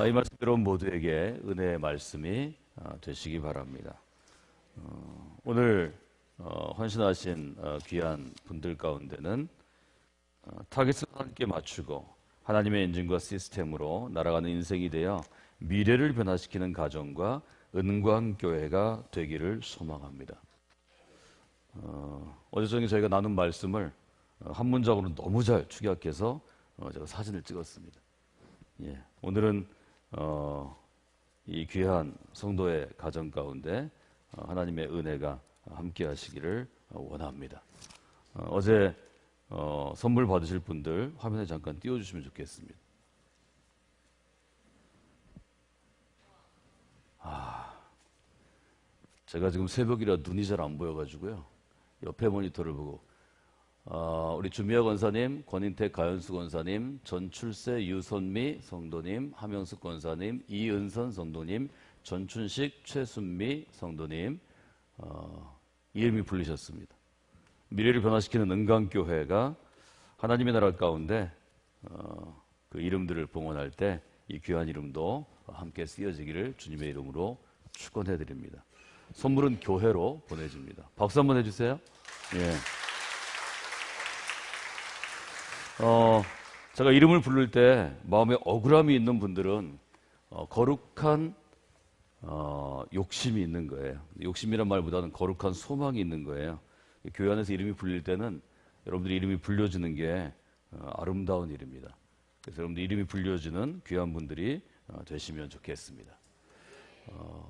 이 말씀 들어온 모두에게 은혜의 말씀이 되시기 바랍니다. 오늘 헌신하신 귀한 분들 가운데는 타깃을 함께 맞추고 하나님의 엔진과 시스템으로 날아가는 인생이 되어 미래를 변화시키는 가정과 은광교회가 되기를 소망합니다. 어제 저녁에 저희가 나눈 말씀을 한 문장으로 너무 잘 축약해서 제가 사진을 찍었습니다. 오늘은 이 귀한 성도의 가정 가운데 하나님의 은혜가 함께 하시기를 원합니다. 어제 선물 받으실 분들 화면에 잠깐 띄워주시면 좋겠습니다. 제가 지금 새벽이라 눈이 잘 안 보여가지고요. 옆에 모니터를 보고 우리 주미아 권사님, 권인택 가연수 권사님, 전출세 유선미 성도님, 하명숙 권사님, 이은선 성도님, 전춘식 최순미 성도님 이름이 불리셨습니다. 미래를 변화시키는 은광교회가 하나님의 나라 가운데 그 이름들을 봉헌할 때 이 귀한 이름도 함께 쓰여지기를 주님의 이름으로 축원해드립니다. 선물은 교회로 보내줍니다. 박수 한번 해주세요. 제가 이름을 부를 때 마음에 억울함이 있는 분들은 거룩한 욕심이 있는 거예요. 욕심이란 말보다는 거룩한 소망이 있는 거예요. 교회 안에서 이름이 불릴 때는 여러분들이 이름이 불려지는 게 아름다운 일입니다. 그래서 여러분들 이름이 불려지는 귀한 분들이 되시면 좋겠습니다.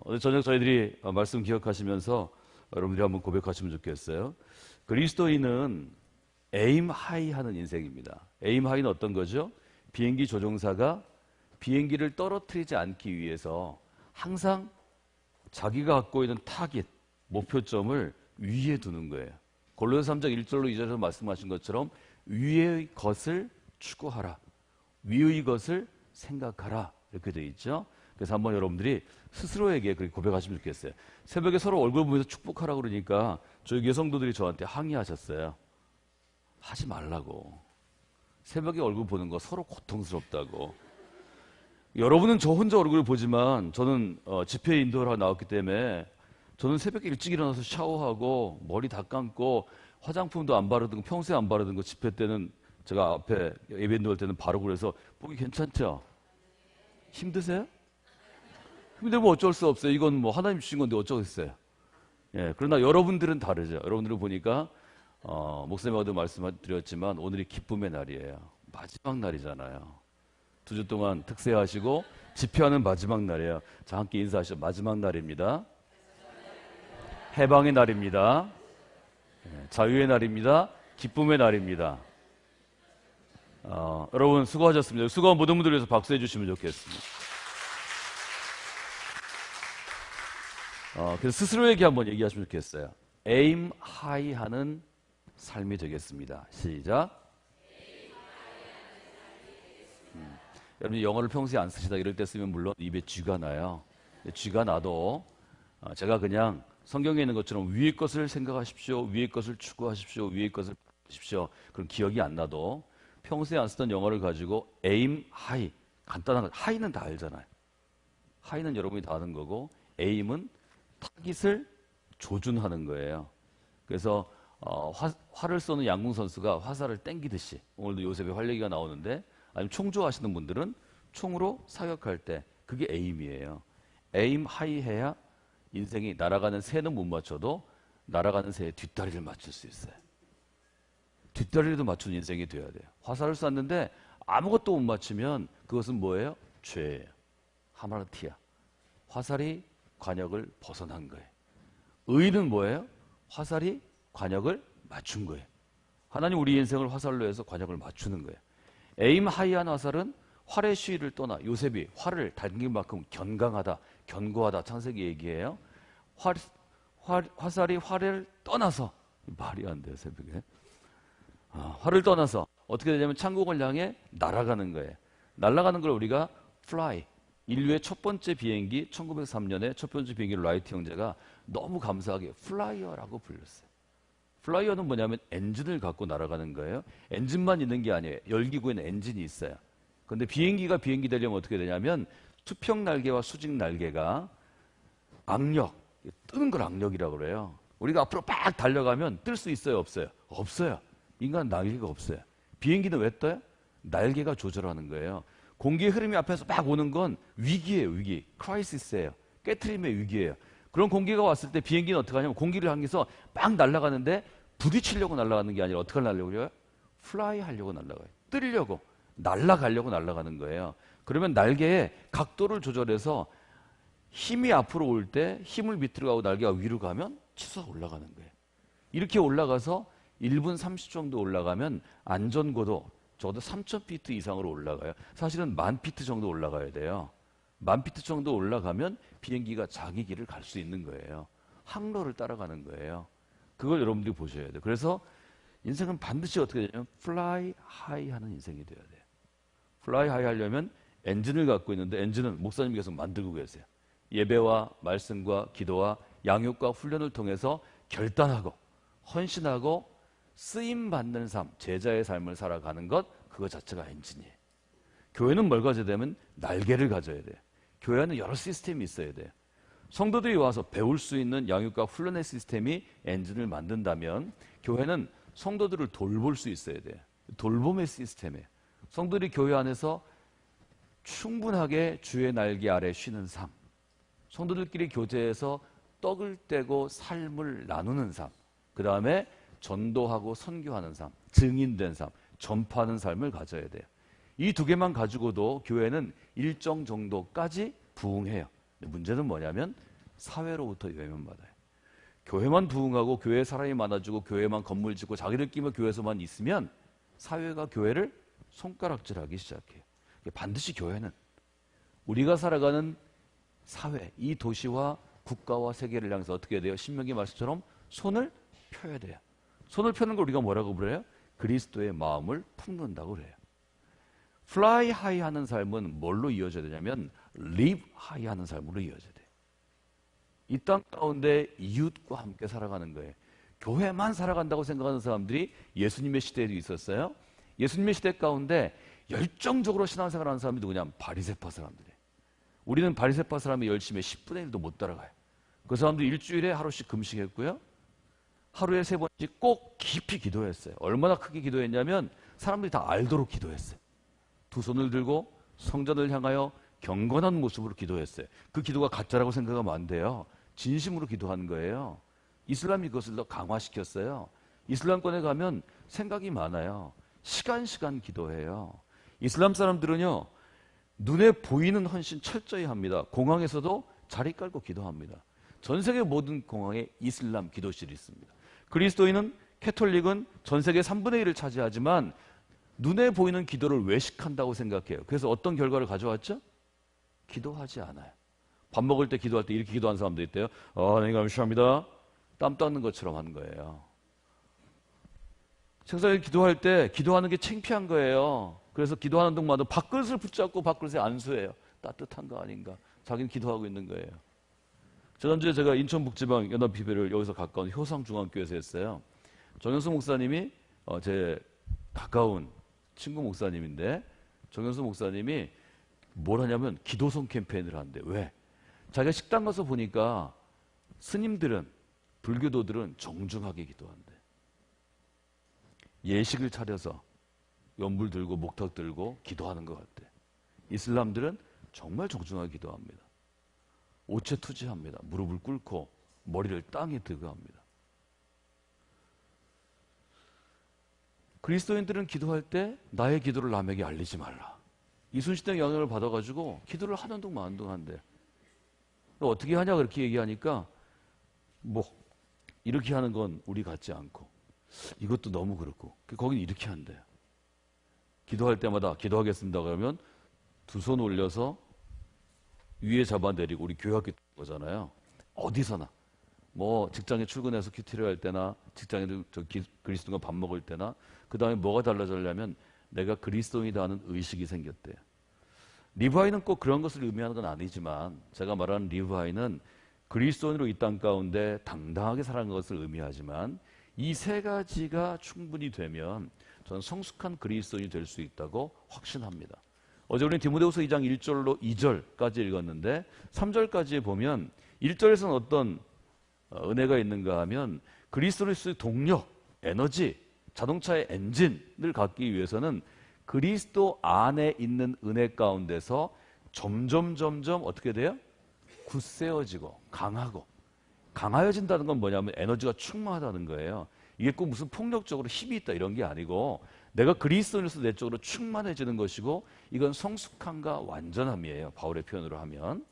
오늘 저녁 저희들이 말씀 기억하시면서 여러분들이 한번 고백하시면 좋겠어요. 그리스도인은 에임 하이 하는 인생입니다. 에임 하이는 어떤 거죠? 비행기 조종사가 비행기를 떨어뜨리지 않기 위해서 항상 자기가 갖고 있는 타깃, 목표점을 위에 두는 거예요. 골로새 3장 1절로 2절에서 말씀하신 것처럼 위의 것을 추구하라. 위의 것을 생각하라. 이렇게 되어 있죠. 그래서 한번 여러분들이 스스로에게 그렇게 고백하시면 좋겠어요. 새벽에 서로 얼굴 보면서 축복하라고 그러니까 저희 여성도들이 저한테 항의하셨어요. 하지 말라고. 새벽에 얼굴 보는 거 서로 고통스럽다고. 여러분은 저 혼자 얼굴을 보지만 저는 집회 인도를 나왔기 때문에 저는 새벽에 일찍 일어나서 샤워하고 머리 다 감고 화장품도 안 바르던 거, 평소에 안 바르던 거 집회 때는 제가 앞에 예배 인도할 때는 바르고 그래서 보기 괜찮죠? 힘드세요? 근데 뭐 어쩔 수 없어요. 이건 뭐 하나님 주신 건데 어쩌겠어요. 그러나 여러분들은 다르죠. 여러분들을 보니까 목사님하고도 말씀드렸지만 오늘이 기쁨의 날이에요. 마지막 날이잖아요. 2주 동안 특세하시고 집회하는 마지막 날이에요. 자, 함께 인사하시죠. 마지막 날입니다. 해방의 날입니다. 자유의 날입니다. 기쁨의 날입니다. 여러분 수고하셨습니다. 수고한 모든 분들 위해서 박수해 주시면 좋겠습니다. 그래서 스스로에게 한번 얘기하시면 좋겠어요. 에임 하이 하는 삶이 되겠습니다. 시작. 여러분이 영어를 평소에 안 쓰시다 이럴 때 쓰면 물론 입에 쥐가 나요. 쥐가 나도 제가 그냥 성경에 있는 것처럼 위의 것을 생각하십시오. 위의 것을 추구하십시오. 위의 것을 하십시오. 그럼 기억이 안 나도 평소에 안 쓰던 영어를 가지고 에임 하이, 간단한 거. 하이는 다 알잖아요. 하이는 여러분이 다 아는 거고 에임은 타깃을 조준하는 거예요. 그래서 활을 쏘는 양궁 선수가 화살을 땡기듯이 오늘도 요셉의 활 얘기가 나오는데 아니면 총 좋아하시는 분들은 총으로 사격할 때 그게 에임이에요. 에임 하이 해야 인생이 날아가는 새는 못 맞춰도 날아가는 새의 뒷다리를 맞출 수 있어요. 뒷다리도 맞춘 인생이 돼야 돼요. 화살을 쐈는데 아무것도 못 맞추면 그것은 뭐예요? 죄예요. 하마르티아. 화살이 관역을 벗어난 거예요. 의는 뭐예요? 화살이 관역을 맞춘 거예요. 하나님 우리 인생을 화살로 해서 관역을 맞추는 거예요. 에임 하이한 화살은 활의 시위를 떠나 요셉이 활을 당긴 만큼 견강하다, 견고하다 창세기 얘기해요. 화살이 활을 떠나서 말이 안 돼요 새벽에. 활을 떠나서 어떻게 되냐면 창공을 향해 날아가는 거예요. 날아가는 걸 우리가 fly. 인류의 첫 번째 비행기 1903년에 첫 번째 비행기를 라이트 형제가 너무 감사하게 플라이어라고 불렀어요. 플라이어는 뭐냐면 엔진을 갖고 날아가는 거예요. 엔진만 있는 게 아니에요. 열기구에는 엔진이 있어요. 그런데 비행기가 비행기 되려면 어떻게 되냐면 수평 날개와 수직 날개가 악력, 뜨는 걸 악력이라고 그래요. 우리가 앞으로 막 달려가면 뜰 수 있어요, 없어요? 없어요. 인간은 날개가 없어요. 비행기는 왜 떠요? 날개가 조절하는 거예요. 공기의 흐름이 앞에서 막 오는 건 위기예요, 위기. 크라이시스예요. 깨트림의 위기예요. 그런 공기가 왔을 때 비행기는 어떻게 하냐면 공기를 향해서 막 날아가는데 부딪히려고 날아가는 게 아니라 어떻게 날아가려고요? 플라이 하려고 날아가요. 뜨려고, 날아가려고 날아가는 거예요. 그러면 날개의 각도를 조절해서 힘이 앞으로 올 때 힘을 밑으로 가고 날개가 위로 가면 치솟아 올라가는 거예요. 이렇게 올라가서 1분 30초 정도 올라가면 안전고도 적어도 3,000피트 이상으로 올라가요. 사실은 10,000피트 정도 올라가야 돼요. 10,000피트 정도 올라가면 비행기가 자기 길을 갈 수 있는 거예요. 항로를 따라가는 거예요. 그걸 여러분들이 보셔야 돼요. 그래서 인생은 반드시 어떻게 되냐면 플라이 하이 하는 인생이 돼야 돼요. 플라이 하이 하려면 엔진을 갖고 있는데 엔진은 목사님께서 만들고 계세요. 예배와 말씀과 기도와 양육과 훈련을 통해서 결단하고 헌신하고 쓰임받는 삶, 제자의 삶을 살아가는 것, 그거 자체가 엔진이에요. 교회는 뭘 가져야 되면 날개를 가져야 돼요. 교회는 여러 시스템이 있어야 돼요. 성도들이 와서 배울 수 있는 양육과 훈련의 시스템이 엔진을 만든다면 교회는 성도들을 돌볼 수 있어야 돼요. 돌봄의 시스템이에요. 성도들이 교회 안에서 충분하게 주의 날개 아래 쉬는 삶, 성도들끼리 교제해서 떡을 떼고 삶을 나누는 삶, 그 다음에 전도하고 선교하는 삶, 증인된 삶, 전파하는 삶을 가져야 돼요. 이 두 개만 가지고도 교회는 일정 정도까지 부흥해요. 문제는 뭐냐면 사회로부터 외면받아요. 교회만 부흥하고 교회에 사람이 많아지고 교회만 건물 짓고 자기들끼리 교회에서만 있으면 사회가 교회를 손가락질하기 시작해요. 반드시 교회는 우리가 살아가는 사회, 이 도시와 국가와 세계를 향해서 어떻게 해야 돼요? 신명기 말씀처럼 손을 펴야 돼요. 손을 펴는 걸 우리가 뭐라고 부르요? 그리스도의 마음을 품는다고 그래요. 플라이 하이 하는 삶은 뭘로 이어져야 되냐면 live 하이 하는 삶으로 이어져야 돼요. 이 땅 가운데 이웃과 함께 살아가는 거예요. 교회만 살아간다고 생각하는 사람들이 예수님의 시대에도 있었어요. 예수님의 시대 가운데 열정적으로 신앙생활하는 사람이 누구냐면 바리새파 사람들이에요. 우리는 바리새파 사람이 열심히 10분의 1도 못 따라가요. 그 사람들 일주일에 하루씩 금식했고요. 하루에 3번씩 꼭 깊이 기도했어요. 얼마나 크게 기도했냐면 사람들이 다 알도록 기도했어요. 두 손을 들고 성전을 향하여 경건한 모습으로 기도했어요. 그 기도가 가짜라고 생각하면 안 돼요. 진심으로 기도하는 거예요. 이슬람이 그것을 더 강화시켰어요. 이슬람권에 가면 생각이 많아요. 시간 기도해요. 이슬람 사람들은요, 눈에 보이는 헌신 철저히 합니다. 공항에서도 자리 깔고 기도합니다. 전 세계 모든 공항에 이슬람 기도실이 있습니다. 그리스도인은, 캐톨릭은 전 세계 3분의 1을 차지하지만 눈에 보이는 기도를 외식한다고 생각해요. 그래서 어떤 결과를 가져왔죠? 기도하지 않아요. 밥 먹을 때 기도할 때 이렇게 기도하는 사람도 있대요. 하나님 감사합니다. 땀 닦는 것처럼 하는 거예요. 생사에 기도할 때 기도하는 게 창피한 거예요. 그래서 기도하는 동안도 밥그릇을 붙잡고 밥그릇에 안수해요. 따뜻한 거 아닌가. 자기는 기도하고 있는 거예요. 지난주에 제가 인천북지방 연합비배를 여기서 가까운 효성중앙교회에서 했어요. 정현수 목사님이 제 가까운 친구 목사님인데, 정현수 목사님이 뭘 하냐면 기도성 캠페인을 하는데, 왜? 자기가 식당 가서 보니까 스님들은, 불교도들은 정중하게 기도한대. 예식을 차려서 연불 들고 목탁 들고 기도하는 것 같대. 이슬람들은 정말 정중하게 기도합니다. 오체투지합니다. 무릎을 꿇고 머리를 땅에 드고 합니다. 그리스도인들은 기도할 때 나의 기도를 남에게 알리지 말라. 이순신의 영향을 받아가지고 기도를 하는 동 마는 동 한대. 어떻게 하냐 그렇게 얘기하니까 뭐 이렇게 하는 건 우리 같지 않고 이것도 너무 그렇고 거긴 이렇게 한대요. 기도할 때마다 기도하겠습니다 그러면 두 손 올려서 위에 잡아내리고, 우리 교회학교 거잖아요. 어디서나 뭐 직장에 출근해서 큐티를 할 때나 직장에도 그리스도인과 밥 먹을 때나, 그 다음에 뭐가 달라졌냐면 내가 그리스도인이다 하는 의식이 생겼대요. 리브하이는 꼭 그런 것을 의미하는 건 아니지만, 제가 말하는 리브하이는 그리스도인으로 이 땅 가운데 당당하게 살아가는 것을 의미하지만, 이 세 가지가 충분히 되면 저는 성숙한 그리스도인이 될 수 있다고 확신합니다. 어제 우리는 디모데후서 2장 1절로 2절까지 읽었는데 3절까지 보면 1절에서는 어떤 은혜가 있는가 하면 그리스도의 동력, 에너지, 자동차의 엔진을 갖기 위해서는 그리스도 안에 있는 은혜 가운데서 점점 어떻게 돼요? 굳세어지고 강하여진다는 건 뭐냐면 에너지가 충만하다는 거예요. 이게 꼭 무슨 폭력적으로 힘이 있다 이런 게 아니고 내가 그리스도인으로서 내적으로 충만해지는 것이고 이건 성숙함과 완전함이에요. 바울의 표현으로 하면.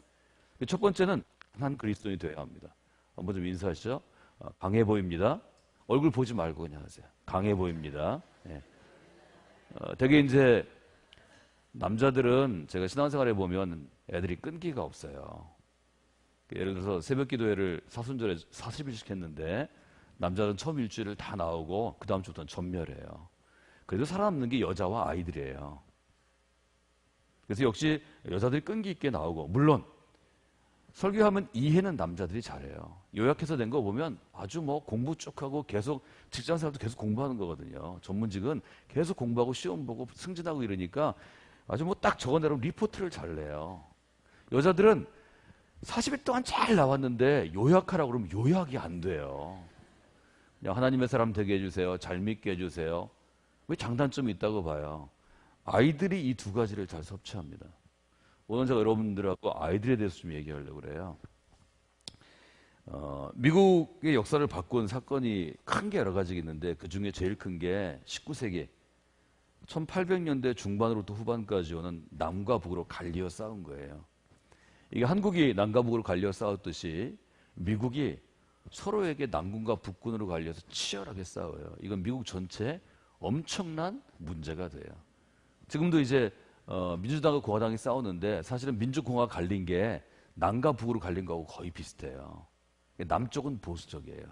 첫 번째는 한 그리스도인이 되어야 합니다. 한번 좀 인사하시죠. 강해 보입니다. 얼굴 보지 말고 그냥 하세요. 강해 보입니다. 예. 되게 이제 남자들은 제가 신앙생활에 보면 애들이 끈기가 없어요. 예를 들어서 새벽 기도회를 사순절에 40일씩 했는데 남자는 처음 일주일을 다 나오고 그 다음 주부터는 전멸해요. 그래도 살아남는 게 여자와 아이들이에요. 그래서 역시 여자들이 끈기 있게 나오고 물론 설교하면 이해는 남자들이 잘해요. 요약해서 된 거 보면 아주 뭐 공부 쭉 하고 계속 직장생활도 계속 공부하는 거거든요. 전문직은 계속 공부하고 시험 보고 승진하고 이러니까 아주 뭐 딱 적어내려면 리포트를 잘 내요. 여자들은 40일 동안 잘 나왔는데 요약하라고 그러면 요약이 안 돼요. 그냥 하나님의 사람 되게 해주세요. 잘 믿게 해주세요. 왜 장단점이 있다고 봐요. 아이들이 이 두 가지를 잘 섭취합니다. 오늘 제가 여러분들하고 아이들에 대해서 좀 얘기하려고 그래요. 미국의 역사를 바꾼 사건이 큰 게 여러 가지 있는데 그 중에 제일 큰 게 19세기 1800년대 중반으로부터 후반까지 오는 남과 북으로 갈리어 싸운 거예요. 이게 한국이 남과 북으로 갈리어 싸웠듯이 미국이 서로에게 남군과 북군으로 갈려서 치열하게 싸워요. 이건 미국 전체에 엄청난 문제가 돼요. 지금도 이제 민주당과 공화당이 싸우는데 사실은 민주공화가 갈린 게 남과 북으로 갈린 거하고 거의 비슷해요. 남쪽은 보수적이에요.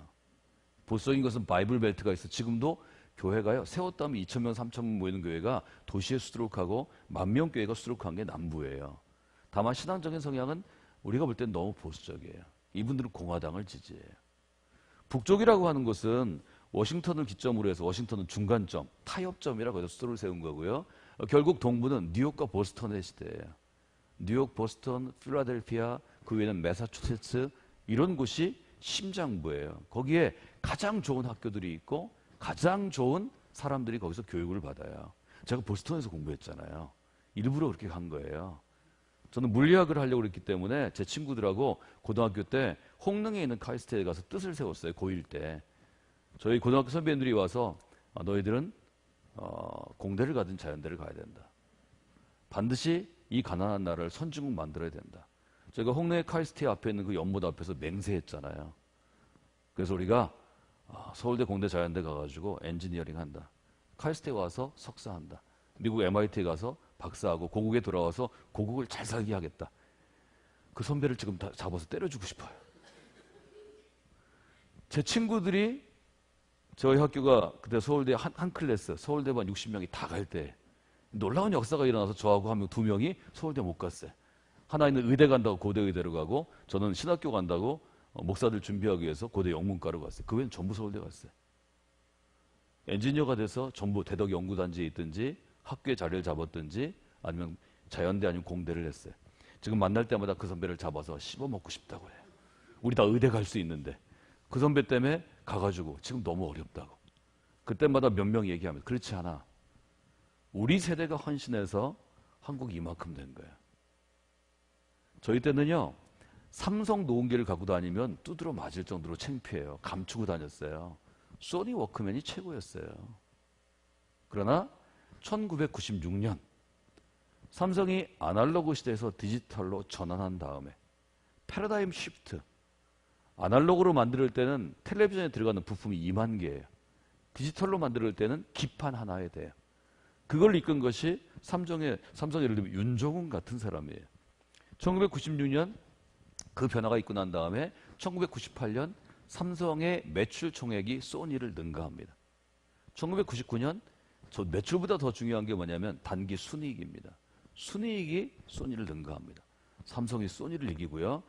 보수적인 것은 바이블 벨트가 있어. 지금도 교회가요. 세웠다면 2,000명, 3,000명 모이는 교회가 도시에 수두룩하고 10,000명 교회가 수두룩한 게 남부예요. 다만 신앙적인 성향은 우리가 볼 땐 너무 보수적이에요. 이분들은 공화당을 지지해요. 북쪽이라고 하는 것은 워싱턴을 기점으로 해서 워싱턴은 중간점, 타협점이라고 해서 수도를 세운 거고요. 결국 동부는 뉴욕과 보스턴의 시대예요. 뉴욕, 보스턴, 필라델피아, 그 외에는 매사추세츠 이런 곳이 심장부예요. 거기에 가장 좋은 학교들이 있고 가장 좋은 사람들이 거기서 교육을 받아요. 제가 보스턴에서 공부했잖아요. 일부러 그렇게 간 거예요. 저는 물리학을 하려고 그랬기 때문에 제 친구들하고 고등학교 때 홍릉에 있는 카이스트에 가서 뜻을 세웠어요. 고1 때. 저희 고등학교 선배님들이 와서 너희들은 공대를 가든 자연대를 가야 된다. 반드시 이 가난한 나라를 선진국 만들어야 된다. 제가 홍릉의 카이스트 앞에 있는 그 연못 앞에서 맹세했잖아요. 그래서 우리가 서울대 공대 자연대 가가지고 엔지니어링 한다. 카이스트에 와서 석사한다. 미국 MIT에 가서 박사하고 고국에 돌아와서 고국을 잘 살게 하겠다. 그 선배를 지금 다 잡아서 때려주고 싶어요. 제 친구들이 저희 학교가 그때 서울대 한 클래스 서울대반 60명이 다 갈 때 놀라운 역사가 일어나서 저하고 한 명, 두 명이 서울대 못 갔어요. 하나는 의대 간다고 고대 의대로 가고 저는 신학교 간다고 목사들 준비하기 위해서 고대 영문과로 갔어요. 그 외에는 전부 서울대 갔어요. 엔지니어가 돼서 전부 대덕 연구단지에 있든지 학교에 자리를 잡았든지 아니면 자연대 아니면 공대를 했어요. 지금 만날 때마다 그 선배를 잡아서 씹어먹고 싶다고 해요. 우리 다 의대 갈 수 있는데 그 선배 때문에 가가지고 지금 너무 어렵다고. 그때마다 몇 명 얘기하면 그렇지 않아. 우리 세대가 헌신해서 한국이 이만큼 된 거예요. 저희 때는요. 삼성 노은기를 갖고 다니면 두드러 맞을 정도로 창피해요. 감추고 다녔어요. 소니 워크맨이 최고였어요. 그러나 1996년 삼성이 아날로그 시대에서 디지털로 전환한 다음에 패러다임 시프트 아날로그로 만들 때는 텔레비전에 들어가는 부품이 2만 개예요. 디지털로 만들 때는 기판 하나에 돼요. 그걸 이끈 것이 삼성의 예를 들면 윤종훈 같은 사람이에요. 1996년 그 변화가 있고 난 다음에 1998년 삼성의 매출 총액이 소니를 능가합니다. 1999년 저 매출보다 더 중요한 게 뭐냐면 단기 순이익입니다. 순이익이 소니를 능가합니다. 삼성이 소니를 이기고요.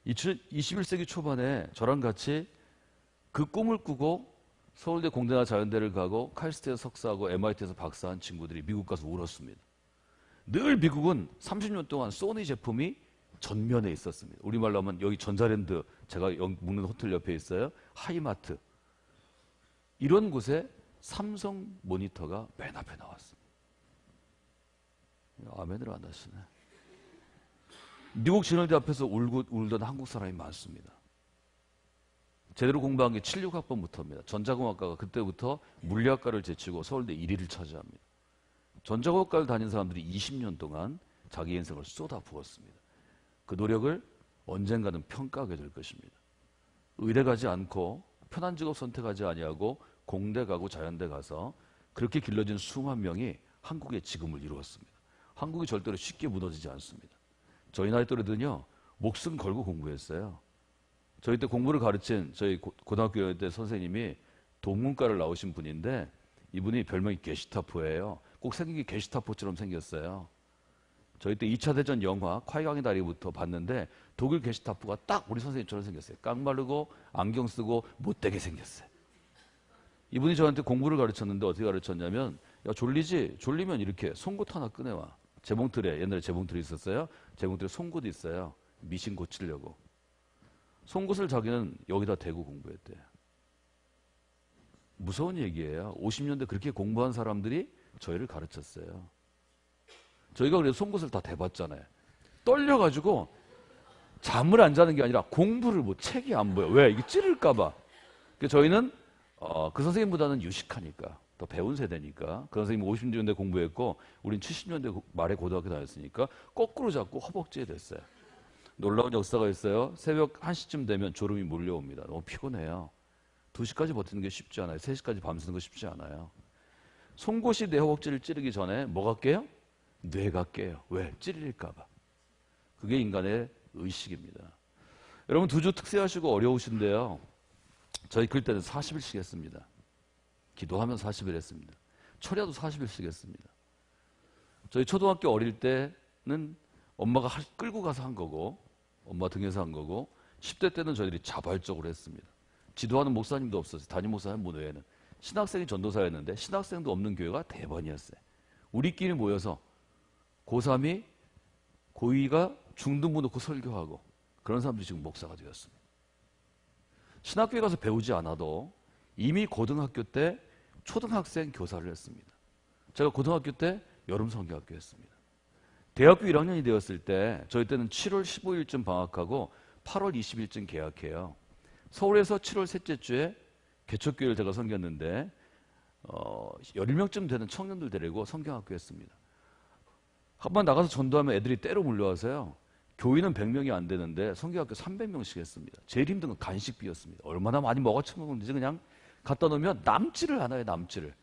21세기 초반에 저랑 같이 그 꿈을 꾸고 서울대 공대나 자연대를 가고 카이스트에서 석사하고 MIT에서 박사한 친구들이 미국 가서 울었습니다. 늘 미국은 30년 동안 소니 제품이 전면에 있었습니다. 우리말로 하면 여기 전자랜드, 제가 묵는 호텔 옆에 있어요. 하이마트. 이런 곳에 삼성 모니터가 맨 앞에 나왔습니다. 아멘을 안 하시네. 미국 진월대 앞에서 울던 한국 사람이 많습니다. 제대로 공부한 게 76학번부터입니다. 전자공학과가 그때부터 물리학과를 제치고 서울대 1위를 차지합니다. 전자공학과를 다닌 사람들이 20년 동안 자기 인생을 쏟아부었습니다. 그 노력을 언젠가는 평가하게 될 것입니다. 의대 가지 않고 편한 직업 선택하지 아니하고 공대 가고 자연대 가서 그렇게 길러진 수만 명이 한국의 지금을 이루었습니다. 한국이 절대로 쉽게 무너지지 않습니다. 저희 나이 또래들은요, 목숨 걸고 공부했어요. 저희 때 공부를 가르친 저희 고등학교 때 선생님이 동문과를 나오신 분인데 이분이 별명이 게시타포예요. 꼭 생긴 게 게시타포처럼 생겼어요. 저희 때 2차 대전 영화 콰이강의 다리부터 봤는데 독일 게시타포가 딱 우리 선생님처럼 생겼어요. 깡마르고 안경 쓰고 못되게 생겼어요. 이분이 저한테 공부를 가르쳤는데 어떻게 가르쳤냐면, 야 졸리지? 졸리면 이렇게 송곳 하나 꺼내와. 재봉틀에, 옛날에 재봉틀이 있었어요. 재봉틀에 송곳이 있어요. 미신 고치려고. 송곳을 자기는 여기다 대고 공부했대요. 무서운 얘기예요. 50년대 그렇게 공부한 사람들이 저희를 가르쳤어요. 저희가 그래서 송곳을 다 대봤잖아요. 떨려가지고 잠을 안 자는 게 아니라 공부를 책이 안 보여. 왜? 이게 찌를까봐. 저희는 그 선생님보다는 유식하니까, 더 배운 세대니까. 그 선생님 50년대 공부했고 우린 70년대 말에 고등학교 다녔으니까 거꾸로 잡고 허벅지에 됐어요. 놀라운 역사가 있어요. 새벽 1시쯤 되면 졸음이 몰려옵니다. 너무 피곤해요. 2시까지 버티는 게 쉽지 않아요. 3시까지 밤새는 거 쉽지 않아요. 송곳이 내 허벅지를 찌르기 전에 뭐가 깨요? 뇌가 깨요. 왜? 찔릴까봐. 그게 인간의 의식입니다. 여러분 2주 특세하시고 어려우신데요. 저희 클 때는 40일씩 했습니다. 기도하면 40일 했습니다. 철야도 40일씩 했습니다. 저희 초등학교 어릴 때는 엄마가 끌고 가서 한 거고, 엄마 등에서 한 거고, 10대 때는 저희들이 자발적으로 했습니다. 지도하는 목사님도 없었어요. 담임 목사님 외에는. 신학생이 전도사였는데 신학생도 없는 교회가 대번이었어요. 우리끼리 모여서 고3이 고2가 중등부 놓고 설교하고 그런 사람들이 지금 목사가 되었습니다. 신학교에 가서 배우지 않아도 이미 고등학교 때 초등학생 교사를 했습니다. 제가 고등학교 때 여름 성경학교 했습니다. 대학교 1학년이 되었을 때 저희 때는 7월 15일쯤 방학하고 8월 20일쯤 개학해요. 서울에서 7월 셋째 주에 개척교회를 제가 섬겼는데 10명쯤 되는 청년들 데리고 성경학교 했습니다. 한번 나가서 전도하면 애들이 때로 몰려와서요. 교인은 100명이 안 되는데 성경학교 300명씩 했습니다. 제일 힘든 건 간식비였습니다. 얼마나 많이 먹어쳐먹는지 그냥 갖다 놓으면 남지를 않아요. 남지를.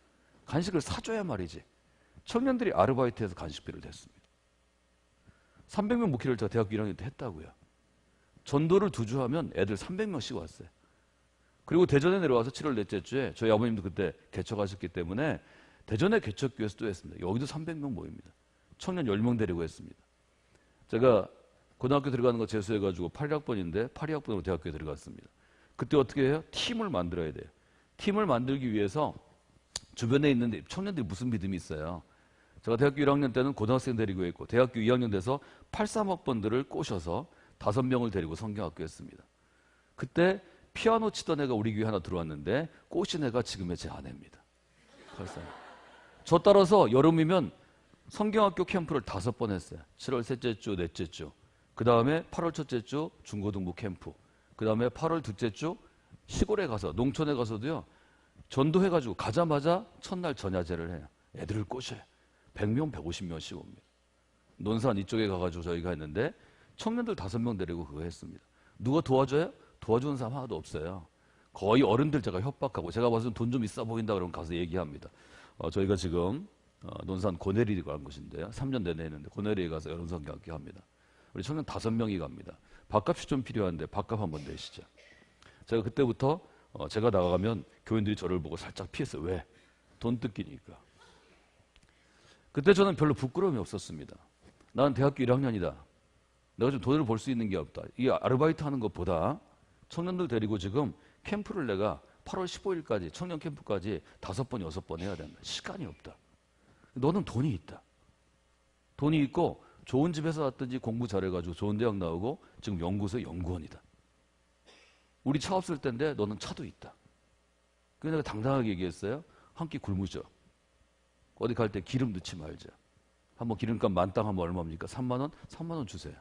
간식을 사줘야 말이지. 청년들이 아르바이트해서 간식비를 냈습니다. 300명 목회를 제가 대학교 1학년 때 했다고요. 전도를 2주 하면 애들 300명씩 왔어요. 그리고 대전에 내려와서 7월 넷째 주에 저희 아버님도 그때 개척하셨기 때문에 대전의 개척교회에서 또 했습니다. 여기도 300명 모입니다. 청년 10명 데리고 했습니다. 제가 고등학교 들어가는 거 재수해가지고 8학번인데 82학번으로 대학교에 들어갔습니다. 그때 어떻게 해요? 팀을 만들어야 돼요. 팀을 만들기 위해서 주변에 있는 청년들이 무슨 믿음이 있어요. 제가 대학교 1학년 때는 고등학생 데리고 했고 대학교 2학년 돼서 83학번들을 꼬셔서 5명을 데리고 성경학교 했습니다. 그때 피아노 치던 애가 우리 교회 하나 들어왔는데 꼬신 애가 지금의 제 아내입니다. 벌써. 저 따라서 여름이면 성경학교 캠프를 5번 했어요. 7월 셋째 주, 넷째 주. 그 다음에 8월 첫째 주 중고등부 캠프. 그 다음에 8월 둘째 주 시골에 가서 농촌에 가서도요. 전도해가지고 가자마자 첫날 전야제를 해요. 애들을 꼬셔요. 100명, 150명씩 옵니다. 논산 이쪽에 가가지고 저희가 했는데 청년들 5명 데리고 그거 했습니다. 누가 도와줘요? 도와주는 사람 하나도 없어요. 거의 어른들 제가 협박하고 제가 봐서는 돈 좀 있어 보인다 그러면 가서 얘기합니다. 저희가 지금 논산 고내리에 간 곳인데요. 3년 내내 했는데 고내리에 가서 여름성경학교 합니다. 우리 청년 5명이 갑니다. 밥값이 좀 필요한데 밥값 한번 내시죠. 제가 그때부터 제가 나가면 교인들이 저를 보고 살짝 피했어요. 왜? 돈 뜯기니까. 그때 저는 별로 부끄러움이 없었습니다. 나는 대학교 1학년이다. 내가 좀 돈을 벌 수 있는 게 없다. 이 아르바이트 하는 것보다 청년들 데리고 지금 캠프를 내가 8월 15일까지 청년 캠프까지 5번, 6번 해야 된다. 시간이 없다. 너는 돈이 있다. 돈이 있고 좋은 집에서 왔든지 공부 잘해가지고 좋은 대학 나오고 지금 연구소의 연구원이다. 우리 차 없을 텐데 너는 차도 있다. 그래서 내가 당당하게 얘기했어요. 한 끼 굶으죠. 어디 갈 때 기름 넣지 말자. 한번 기름값 만땅 하면 얼마입니까? 3만 원? 3만 원 주세요.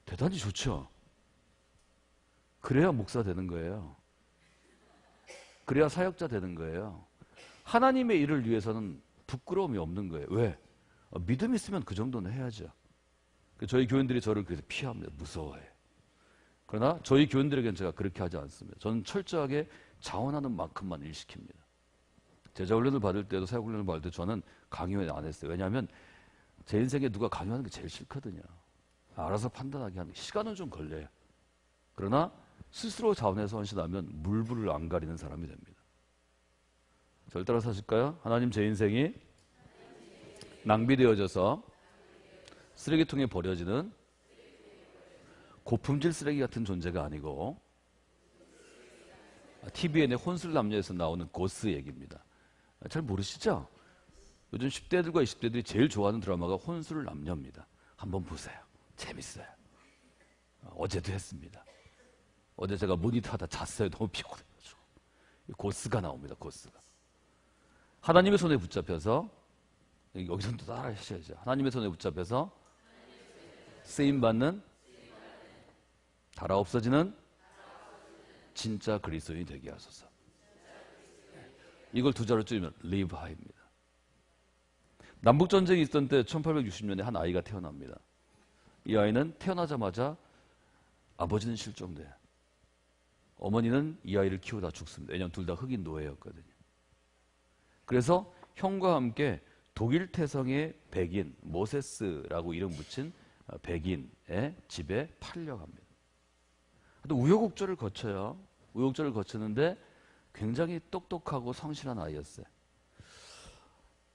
대단히 좋죠. 그래야 목사 되는 거예요. 그래야 사역자 되는 거예요. 하나님의 일을 위해서는 부끄러움이 없는 거예요. 왜? 믿음 있으면 그 정도는 해야죠. 저희 교인들이 저를 그래서 피합니다. 무서워해. 그러나 저희 교인들에게는 제가 그렇게 하지 않습니다. 저는 철저하게 자원하는 만큼만 일시킵니다. 제자훈련을 받을 때도 사역훈련을 받을 때 저는 강요는 안 했어요. 왜냐하면 제 인생에 누가 강요하는 게 제일 싫거든요. 알아서 판단하게 하는 게 시간은 좀 걸려요. 그러나 스스로 자원해서 헌신하면 물불을 안 가리는 사람이 됩니다. 저를 따라 사실까요? 하나님 제 인생이 낭비되어져서 쓰레기통에 버려지는 고품질 쓰레기 같은 존재가 아니고 TVN의 혼술남녀에서 나오는 고스 얘기입니다. 잘 모르시죠? 요즘 10대들과 20대들이 제일 좋아하는 드라마가 혼술남녀입니다. 한번 보세요. 재밌어요. 어제도 했습니다. 어제 제가 모니터 하다 잤어요. 너무 피곤해가지고. 고스가 나옵니다. 고스가. 하나님의 손에 붙잡혀서 여기서는 또 따라 하셔야죠. 하나님의 손에 붙잡혀서 쓰임받는 달아 없어지는 진짜 그리스도인이 되게 하소서. 이걸 두 자로 줄이면 live high입니다. 남북전쟁이 있던 때 1860년에 한 아이가 태어납니다. 이 아이는 태어나자마자 아버지는 실종돼요. 어머니는 이 아이를 키우다 죽습니다. 왜냐하면 둘 다 흑인 노예였거든요. 그래서 형과 함께 독일 태성의 백인 모세스라고 이름 붙인 백인의 집에 팔려갑니다. 또 우여곡절을 거쳐요. 우여곡절을 거치는데 굉장히 똑똑하고 성실한 아이였어요.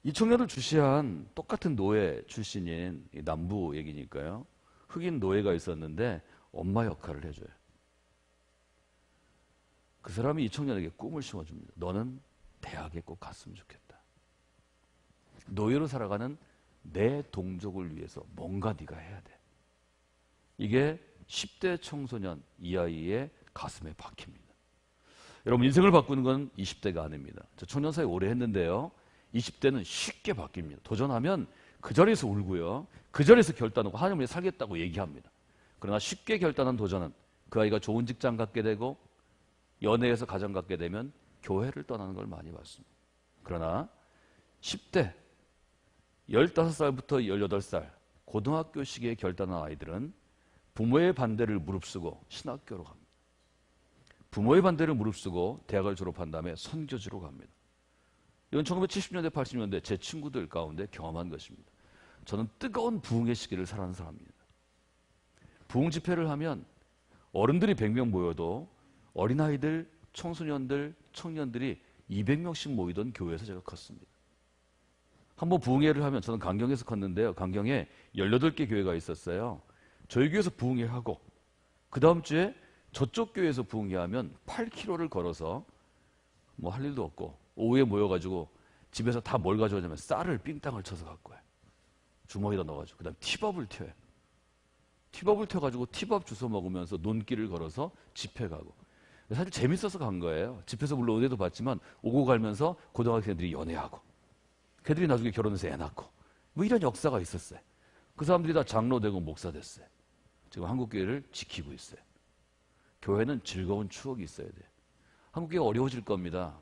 이 청년을 주시한 똑같은 노예 출신인 남부 얘기니까요. 흑인 노예가 있었는데 엄마 역할을 해줘요. 그 사람이 이 청년에게 꿈을 심어줍니다. 너는 대학에 꼭 갔으면 좋겠다. 노예로 살아가는 내 동족을 위해서 뭔가 네가 해야 돼. 이게 10대 청소년 이 아이의 가슴에 박힙니다. 여러분 인생을 바꾸는 건 20대가 아닙니다. 저 청년사회 오래 했는데요. 20대는 쉽게 바뀝니다. 도전하면 그 자리에서 울고요. 그 자리에서 결단하고 하나님을 살겠다고 얘기합니다. 그러나 쉽게 결단한 도전은 그 아이가 좋은 직장 갖게 되고 연애에서 가정 갖게 되면 교회를 떠나는 걸 많이 봤습니다. 그러나 10대 15살부터 18살 고등학교 시기에 결단한 아이들은 부모의 반대를 무릅쓰고 신학교로 갑니다. 부모의 반대를 무릅쓰고 대학을 졸업한 다음에 선교지로 갑니다. 이건 1970년대, 80년대 제 친구들 가운데 경험한 것입니다. 저는 뜨거운 부흥의 시기를 살아가는 사람입니다. 부흥 집회를 하면 어른들이 100명 모여도 어린아이들, 청소년들, 청년들이 200명씩 모이던 교회에서 제가 컸습니다. 한번 부흥회를 하면 저는 강경에서 컸는데요. 강경에 18개 교회가 있었어요. 저희 교회에서 부흥회하고 그 다음 주에 저쪽 교회에서 부흥회하면 8km를 걸어서 뭐 할 일도 없고 오후에 모여가지고 집에서 다 뭘 가져오냐면 쌀을 삥땅을 쳐서 갖고 와요. 주머니에다 넣어가지고 그 다음 티밥을 튀어요. 티밥을 튀어가지고 티밥 주워 먹으면서 논길을 걸어서 집회 가고 사실 재밌어서 간 거예요. 집에서 물론 은혜도 받지만 오고 가면서 고등학생들이 연애하고 걔들이 나중에 결혼해서 애 낳고 뭐 이런 역사가 있었어요. 그 사람들이 다 장로 되고 목사 됐어요. 지금 한국교회를 지키고 있어요. 교회는 즐거운 추억이 있어야 돼요. 한국교회가 어려워질 겁니다.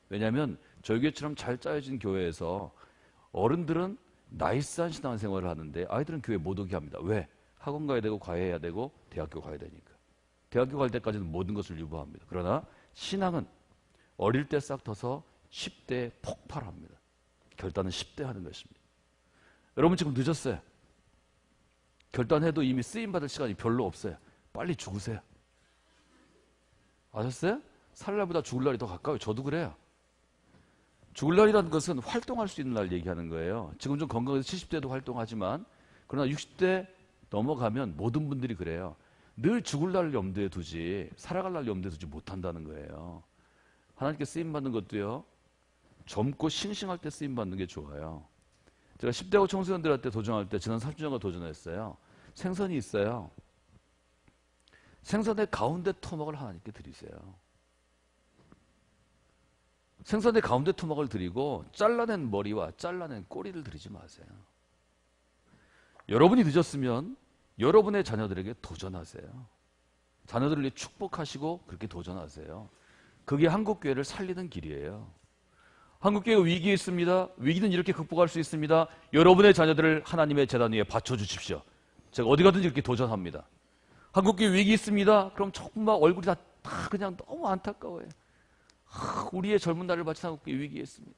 왜냐하면 저희 교회처럼 잘 짜여진 교회에서 어른들은 나이스한 신앙생활을 하는데 아이들은 교회 못 오게 합니다. 왜? 학원 가야 되고 과외해야 되고 대학교 가야 되니까. 대학교 갈 때까지는 모든 것을 유보합니다. 그러나 신앙은 어릴 때 싹 터서 10대에 폭발합니다. 결단은 10대 하는 것입니다. 여러분 지금 늦었어요. 결단해도 이미 쓰임받을 시간이 별로 없어요. 빨리 죽으세요. 아셨어요? 살 날보다 죽을 날이 더 가까워요. 저도 그래요. 죽을 날이라는 것은 활동할 수 있는 날 얘기하는 거예요. 지금 좀 건강해서 70대도 활동하지만 그러나 60대 넘어가면 모든 분들이 그래요. 늘 죽을 날을 염두에 두지 살아갈 날 염두에 두지 못한다는 거예요. 하나님께 쓰임받는 것도요. 젊고 싱싱할 때 쓰임받는 게 좋아요. 제가 10대고 청소년들한테 도전할 때 지난 3주년간 도전했어요. 생선이 있어요. 생선의 가운데 토막을 하나님께 드리세요. 생선의 가운데 토막을 드리고 잘라낸 머리와 잘라낸 꼬리를 드리지 마세요. 여러분이 늦었으면 여러분의 자녀들에게 도전하세요. 자녀들을 축복하시고 그렇게 도전하세요. 그게 한국교회를 살리는 길이에요. 한국교회가 위기에 있습니다. 위기는 이렇게 극복할 수 있습니다. 여러분의 자녀들을 하나님의 제단 위에 바쳐주십시오. 제가 어디 가든지 이렇게 도전합니다. 한국교회 위기 있습니다. 그럼 정말 얼굴이 다 그냥 너무 안타까워요. 우리의 젊은 날을 바친 한국교회 위기에 있습니다.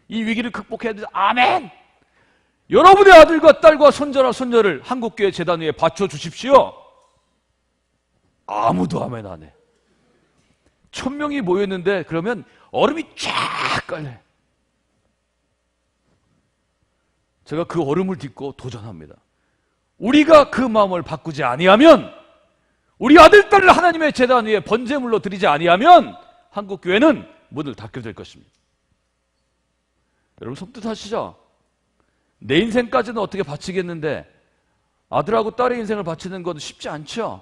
이 위기를 극복해야 돼요. 아멘! 여러분의 아들과 딸과 손자나 손녀를 한국교회 제단 위에 바쳐주십시오. 아무도 아멘 안 해. 1000명이 모였는데 그러면 얼음이 쫙 깔려요. 제가 그 얼음을 딛고 도전합니다. 우리가 그 마음을 바꾸지 아니하면, 우리 아들, 딸을 하나님의 제단 위에 번제물로 드리지 아니하면 한국교회는 문을 닫게 될 것입니다. 여러분 섬뜩하시죠? 내 인생까지는 어떻게 바치겠는데 아들하고 딸의 인생을 바치는 건 쉽지 않죠?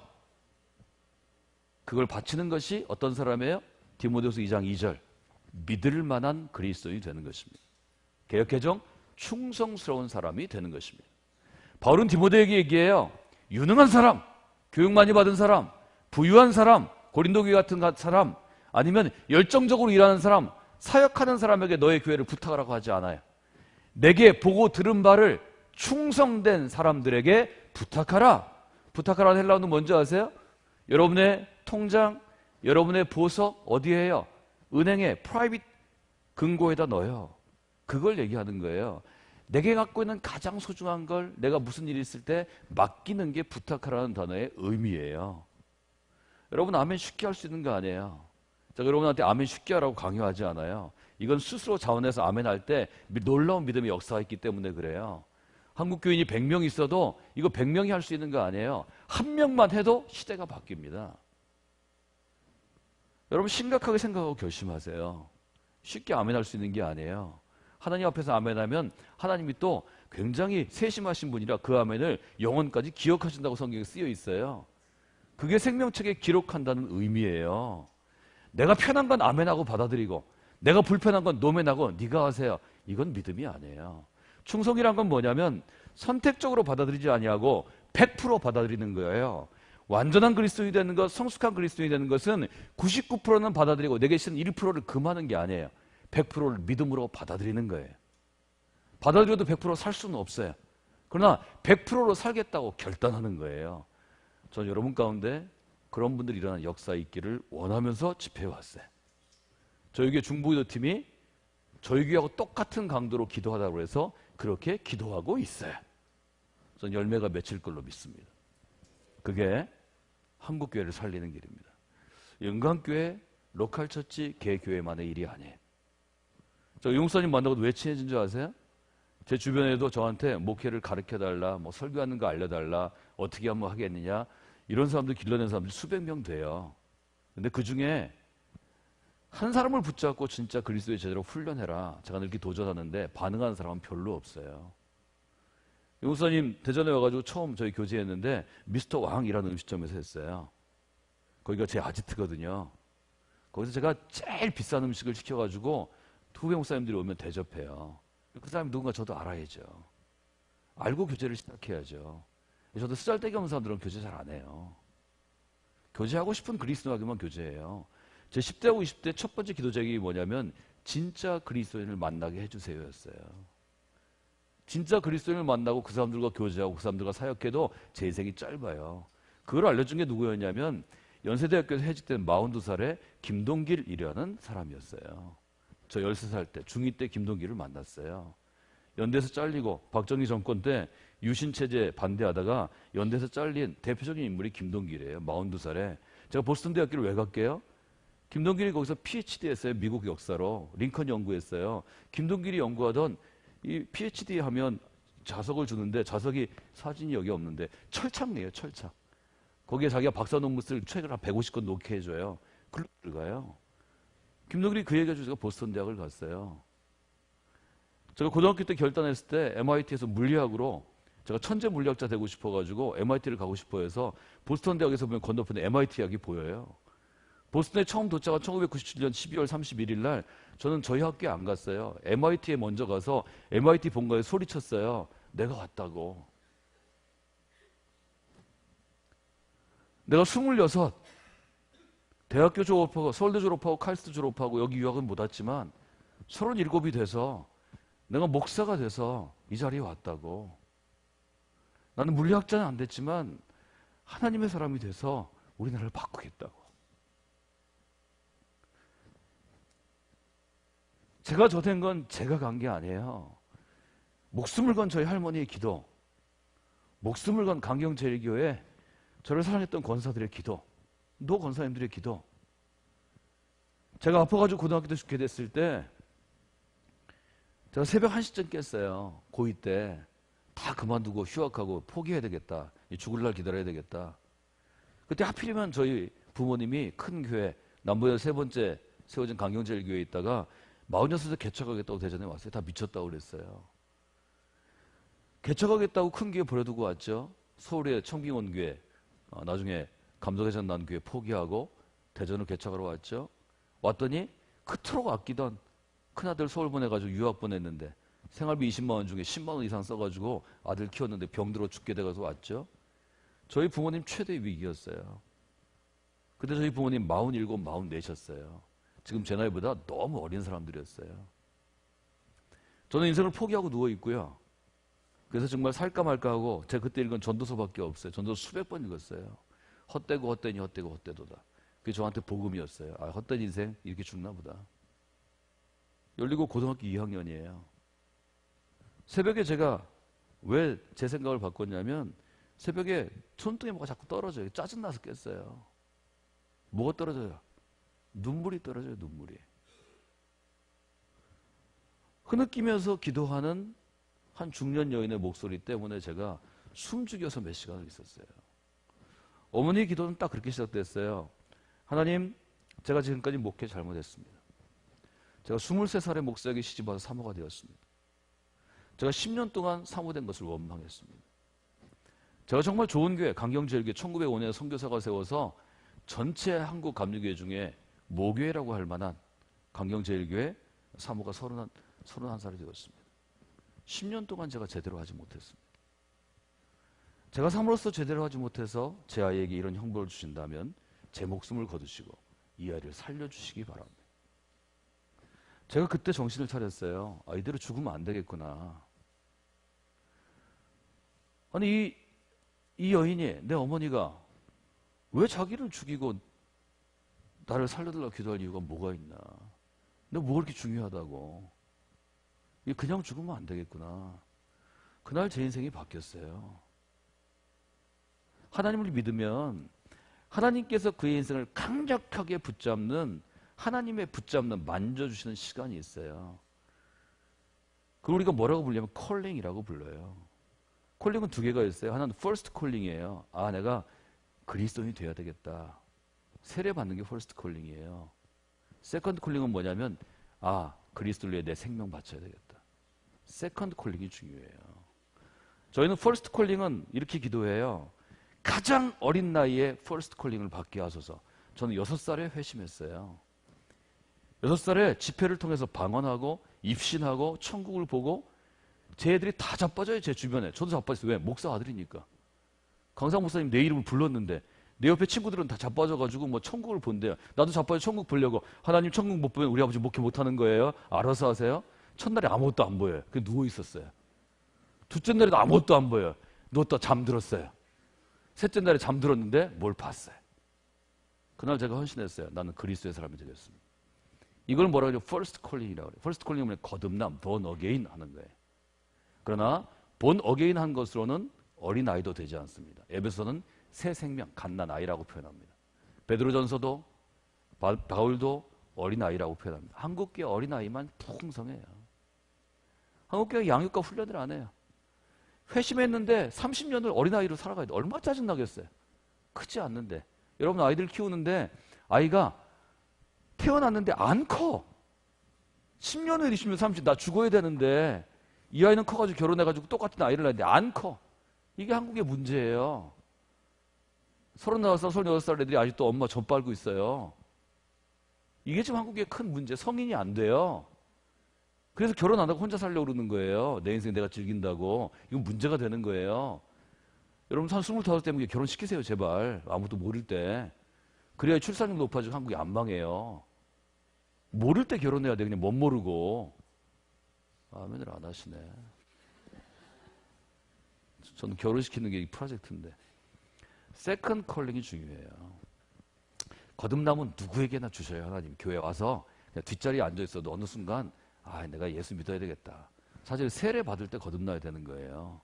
그걸 바치는 것이 어떤 사람이에요? 디모데후서 2장 2절 믿을 만한 그리스도인이 되는 것입니다. 개역개정 충성스러운 사람이 되는 것입니다. 바울은 디모데에게 얘기해요. 유능한 사람, 교육 많이 받은 사람, 부유한 사람, 고린도 교회 같은 사람, 아니면 열정적으로 일하는 사람, 사역하는 사람에게 너의 교회를 부탁하라고 하지 않아요. 내게 보고 들은 바를 충성된 사람들에게 부탁하라. 부탁하라는 헬라어는 뭔지 아세요? 여러분의 통장, 여러분의 보석 어디에 해요? 은행에 프라이빗 금고에다 넣어요. 그걸 얘기하는 거예요. 내게 갖고 있는 가장 소중한 걸 내가 무슨 일이 있을 때 맡기는 게 부탁하라는 단어의 의미예요. 여러분 아멘 쉽게 할 수 있는 거 아니에요. 제가 여러분한테 아멘 쉽게 하라고 강요하지 않아요. 이건 스스로 자원해서 아멘 할 때 놀라운 믿음의 역사가 있기 때문에 그래요. 한국 교인이 100명 있어도 이거 100명이 할 수 있는 거 아니에요. 한 명만 해도 시대가 바뀝니다. 여러분 심각하게 생각하고 결심하세요. 쉽게 아멘 할 수 있는 게 아니에요. 하나님 앞에서 아멘하면 하나님이 또 굉장히 세심하신 분이라 그 아멘을 영원까지 기억하신다고 성경에 쓰여 있어요. 그게 생명책에 기록한다는 의미예요. 내가 편한 건 아멘하고 받아들이고 내가 불편한 건 노멘하고 네가 하세요. 이건 믿음이 아니에요. 충성이란 건 뭐냐면 선택적으로 받아들이지 아니하고 100% 받아들이는 거예요. 완전한 그리스도인이 되는 것, 성숙한 그리스도인이 되는 것은 99%는 받아들이고 내게 있는 1%를 금하는 게 아니에요. 100%를 믿음으로 받아들이는 거예요. 받아들여도 100% 살 수는 없어요. 그러나 100%로 살겠다고 결단하는 거예요. 전 여러분 가운데 그런 분들이 일어나는 역사에 있기를 원하면서 집회해왔어요. 저희 교회 중보기도팀이 저희 교회하고 똑같은 강도로 기도하다고 해서 그렇게 기도하고 있어요. 전 열매가 맺힐 걸로 믿습니다. 그게 한국교회를 살리는 길입니다. 영광교회, 로컬처치, 개교회만의 일이 아니에요. 저 용사님 만나고도 왜 친해진 줄 아세요? 제 주변에도 저한테 목회를 가르쳐달라, 뭐 설교하는 거 알려달라, 어떻게 하면 하겠느냐, 이런 사람들 길러낸 사람들이 수백 명 돼요. 근데 그 중에 한 사람을 붙잡고 진짜 그리스도의 제자로 훈련해라, 제가 이렇게 도전하는데 반응하는 사람은 별로 없어요. 용사님 대전에 와가지고 처음 저희 교제했는데 미스터 왕이라는 음식점에서 했어요. 거기가 제 아지트거든요. 거기서 제가 제일 비싼 음식을 시켜가지고 후배 목사님들이 오면 대접해요. 그 사람이 누군가 저도 알아야죠. 알고 교제를 시작해야죠. 저도 쓰잘데기 없는 사람들은 교제 잘 안 해요. 교제하고 싶은 그리스도하기만 교제해요. 제 10대하고 20대 첫 번째 기도 제목이 뭐냐면 진짜 그리스도인을 만나게 해주세요였어요. 진짜 그리스도인을 만나고 그 사람들과 교제하고 그 사람들과 사역해도 제 인생이 짧아요. 그걸 알려준 게 누구였냐면 연세대학교에서 해직된 42살의 김동길이라는 사람이었어요. 저 13살 때 중2 때 김동길을 만났어요. 연대에서 잘리고 박정희 정권 때 유신체제 반대하다가 연대에서 잘린 대표적인 인물이 김동길이에요. 42살에. 제가 보스턴 대학교를 왜 갈게요? 김동길이 거기서 PhD 했어요. 미국 역사로. 링컨 연구했어요. 김동길이 연구하던 이 PhD 하면 자석을 주는데 자석이 사진이 여기 없는데 철창이에요. 철창. 거기에 자기가 박사 논문 쓸 책을 한 150권 놓게 해줘요. 글로 들어가요. 김동길이 그 얘기를 주고 보스턴 대학을 갔어요. 제가 고등학교 때 결단했을 때 MIT에서 물리학으로 제가 천재 물리학자 되고 싶어가지고 MIT를 가고 싶어 해서 보스턴 대학에서 보면 건너편에 MIT 약이 보여요. 보스턴에 처음 도착한 1997년 12월 31일 날 저는 저희 학교에 안 갔어요. MIT에 먼저 가서 MIT 본가에 소리쳤어요. 내가 왔다고. 내가 26, 대학교 졸업하고 서울대 졸업하고 칼스트 졸업하고 여기 유학은 못 왔지만 37이 돼서 내가 목사가 돼서 이 자리에 왔다고. 나는 물리학자는 안 됐지만 하나님의 사람이 돼서 우리나라를 바꾸겠다고. 제가 저 된 건 제가 간 게 아니에요. 목숨을 건 저희 할머니의 기도, 목숨을 건 강경제일교회 저를 사랑했던 권사들의 기도, 노 권사님들의 기도. 제가 아파가지고 고등학교 때 죽게 됐을 때 제가 새벽 1시쯤 깼어요. 고2 때. 다 그만두고 휴학하고 포기해야 되겠다. 죽을 날 기다려야 되겠다. 그때 하필이면 저희 부모님이 큰 교회, 남부에 세 번째 세워진 강경제일교회에 있다가 46세 개척하겠다고 대전에 왔어요. 다 미쳤다고 그랬어요. 개척하겠다고 큰 교회 버려두고 왔죠. 서울의 청빙원교회, 나중에 감독회장 난 교회 포기하고 대전을 개척하러 왔죠. 왔더니 그토록 아끼던 큰아들 서울 보내가지고 유학 보냈는데 생활비 20만 원 중에 10만 원 이상 써가지고 아들 키웠는데 병들어 죽게 돼가지고 왔죠. 저희 부모님 최대의 위기였어요. 그때 저희 부모님 47, 44셨어요. 지금 제 나이보다 너무 어린 사람들이었어요. 저는 인생을 포기하고 누워있고요. 그래서 정말 살까 말까 하고 제가 그때 읽은 전도서밖에 없어요. 전도서 수백 번 읽었어요. 헛되고 헛되니 헛되고 헛되도다. 그게 저한테 복음이었어요. 아, 헛된 인생 이렇게 죽나 보다. 열리고 고등학교 2학년이에요. 새벽에 제가 왜 제 생각을 바꿨냐면 새벽에 손등에 뭐가 자꾸 떨어져요. 짜증나서 깼어요. 뭐가 떨어져요? 눈물이 떨어져요. 눈물이. 흐느끼면서 기도하는 한 중년 여인의 목소리 때문에 제가 숨죽여서 몇 시간을 있었어요. 어머니의 기도는 딱 그렇게 시작됐어요. 하나님, 제가 지금까지 목회 잘못했습니다. 제가 23살에 목사에게 시집와서 사모가 되었습니다. 제가 10년 동안 사모된 것을 원망했습니다. 제가 정말 좋은 교회, 강경제일교회 1905년에 선교사가 세워서 전체 한국 감리교회 중에 모교회라고 할 만한 강경제일교회 사모가 31살이 되었습니다. 10년 동안 제가 제대로 하지 못했습니다. 제가 사모로서 제대로 하지 못해서 제 아이에게 이런 형벌을 주신다면 제 목숨을 거두시고 이 아이를 살려주시기 바랍니다. 제가 그때 정신을 차렸어요. 아, 이대로 죽으면 안 되겠구나. 아니 이 여인이, 내 어머니가 왜 자기를 죽이고 나를 살려달라고 기도할 이유가 뭐가 있나. 내가 뭐가 그렇게 중요하다고. 그냥 죽으면 안 되겠구나. 그날 제 인생이 바뀌었어요. 하나님을 믿으면 하나님께서 그의 인생을 강력하게 붙잡는, 하나님의 붙잡는, 만져주시는 시간이 있어요. 그걸 우리가 뭐라고 불리냐면 콜링이라고 불러요. 콜링은 두 개가 있어요. 하나는 퍼스트 콜링이에요. 아, 내가 그리스도인이 돼야 되겠다. 세례받는 게 퍼스트 콜링이에요. 세컨드 콜링은 뭐냐면, 아, 그리스도를 위해 내 생명 바쳐야 되겠다. 세컨드 콜링이 중요해요. 저희는 퍼스트 콜링은 이렇게 기도해요. 가장 어린 나이에 퍼스트 콜링을 받게 하소서. 저는 6살에 회심했어요. 6살에 집회를 통해서 방언하고 입신하고 천국을 보고 제 애들이 다 자빠져요. 제 주변에. 저도 자빠졌어요. 왜? 목사 아들이니까. 강상 목사님 내 이름을 불렀는데 내 옆에 친구들은 다 자빠져가지고 뭐 천국을 본대요. 나도 자빠져 천국 보려고. 하나님 천국 못 보면 우리 아버지 목회 못하는 거예요. 알아서 하세요. 첫날에 아무것도 안 보여요. 그냥 누워있었어요. 둘째 날에도 아무것도 안 보여요. 누웠다 잠들었어요. 셋째 날에 잠들었는데 뭘 봤어요. 그날 제가 헌신했어요. 나는 그리스도의 사람이 되겠습니다. 이걸 뭐라고 하죠? First Calling이라고 그래요. First Calling은 거듭남, born again 하는 거예요. 그러나 born again 한 것으로는 어린아이도 되지 않습니다. 에베소는 새 생명, 갓난아이라고 표현합니다. 베드로전서도 바울도 어린아이라고 표현합니다. 한국교회 어린아이만 풍성해요. 한국교회 양육과 훈련을 안 해요. 회심했는데 30년을 어린아이로 살아가야 돼. 얼마나 짜증나겠어요. 크지 않는데. 여러분 아이들 키우는데 아이가 태어났는데 안 커. 10년 후에 20년 30, 나 죽어야 되는데 이 아이는 커가지고 결혼해가지고 똑같은 아이를 낳는데 안 커. 이게 한국의 문제예요. 35살, 36살 애들이 아직도 엄마 젖 빨고 있어요. 이게 지금 한국의 큰 문제. 성인이 안 돼요. 그래서 결혼 안 하고 혼자 살려고 그러는 거예요. 내 인생 내가 즐긴다고. 이건 문제가 되는 거예요. 여러분 한 25때문에 결혼시키세요 제발. 아무것도 모를 때. 그래야 출산율 높아지고 한국이 안 망해요. 모를 때 결혼해야 돼. 그냥 못 모르고. 아멘을 안 하시네. 저는 결혼시키는 게 이 프로젝트인데. 세컨드 컬링이 중요해요. 거듭남은 누구에게나 주셔요. 하나님 교회 와서 그냥 뒷자리에 앉아있어도 어느 순간 내가 예수 믿어야 되겠다. 사실 세례 받을 때 거듭나야 되는 거예요.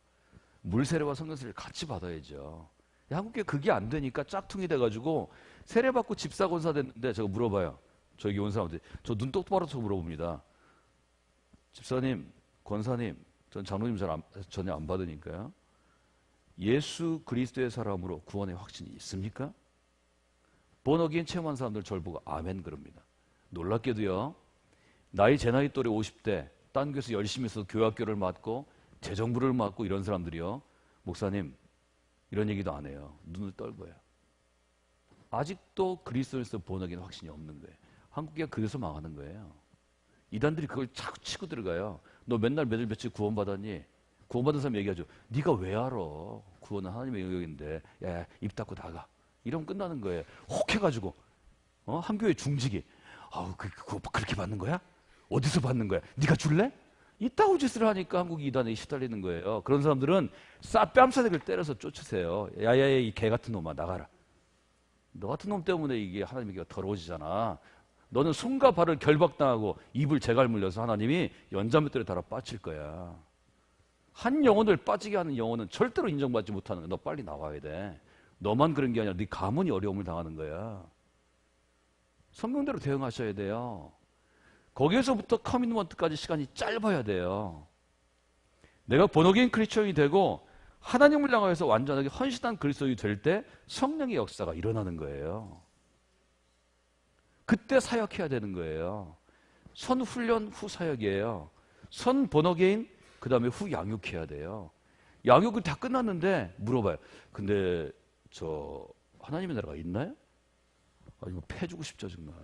물 세례와 성령 세례를 같이 받아야죠. 한국에 그게 안 되니까 짝퉁이 돼가지고 세례 받고 집사 권사 됐는데 제가 물어봐요. 저기 온 사람한테 저 눈 똑바로 쳐서 물어봅니다. 집사님, 권사님, 전 장로님 전혀 안 받으니까요. 예수 그리스도의 사람으로 구원의 확신이 있습니까? 본어기인 체험한 사람들 절 보고 아멘 그럽니다. 놀랍게도요. 제 나이 또래 50대 딴 교회에서 열심히 해서 교학교를 맡고 재정부를 맡고 이런 사람들이요. 목사님 이런 얘기도 안 해요. 눈을 떨고요. 아직도 그리스도에서 본어기인 확신이 없는 거예요. 한국이 그래서 망하는 거예요. 이단들이 그걸 자꾸 치고 들어가요. 너 맨날 며칠 구원받았니? 구원받은 사람 얘기하죠. 네가 왜 알아? 구원은 하나님의 영역인데 야, 입 닫고 나가. 이러면 끝나는 거예요. 혹해가지고 한 교회 중직이 그거 그렇게 받는 거야? 어디서 받는 거야? 네가 줄래? 이따구 짓을 하니까 한국이 이단에 시달리는 거예요. 그런 사람들은 뺨싸대기를 때려서 쫓으세요. 야야야 이 개 같은 놈아 나가라. 너 같은 놈 때문에 이게 하나님에게 더러워지잖아. 너는 손과 발을 결박당하고 입을 재갈 물려서 하나님이 연자맷돌에 달아 빠칠 거야. 한 영혼을 빠지게 하는 영혼은 절대로 인정받지 못하는 거야. 너 빨리 나와야 돼. 너만 그런 게 아니라 네 가문이 어려움을 당하는 거야. 성경대로 대응하셔야 돼요. 거기에서부터 커미트먼트까지 시간이 짧아야 돼요. 내가 본어게인 크리스천이 되고 하나님을 향해서 완전하게 헌신한 그리스도인이 될 때 성령의 역사가 일어나는 거예요. 그때 사역해야 되는 거예요. 선 훈련 후 사역이에요. 선 본어게인 그 다음에 후 양육해야 돼요. 양육은 다 끝났는데 물어봐요. 근데 저 하나님의 나라가 있나요? 이거 패주고 싶죠 정말.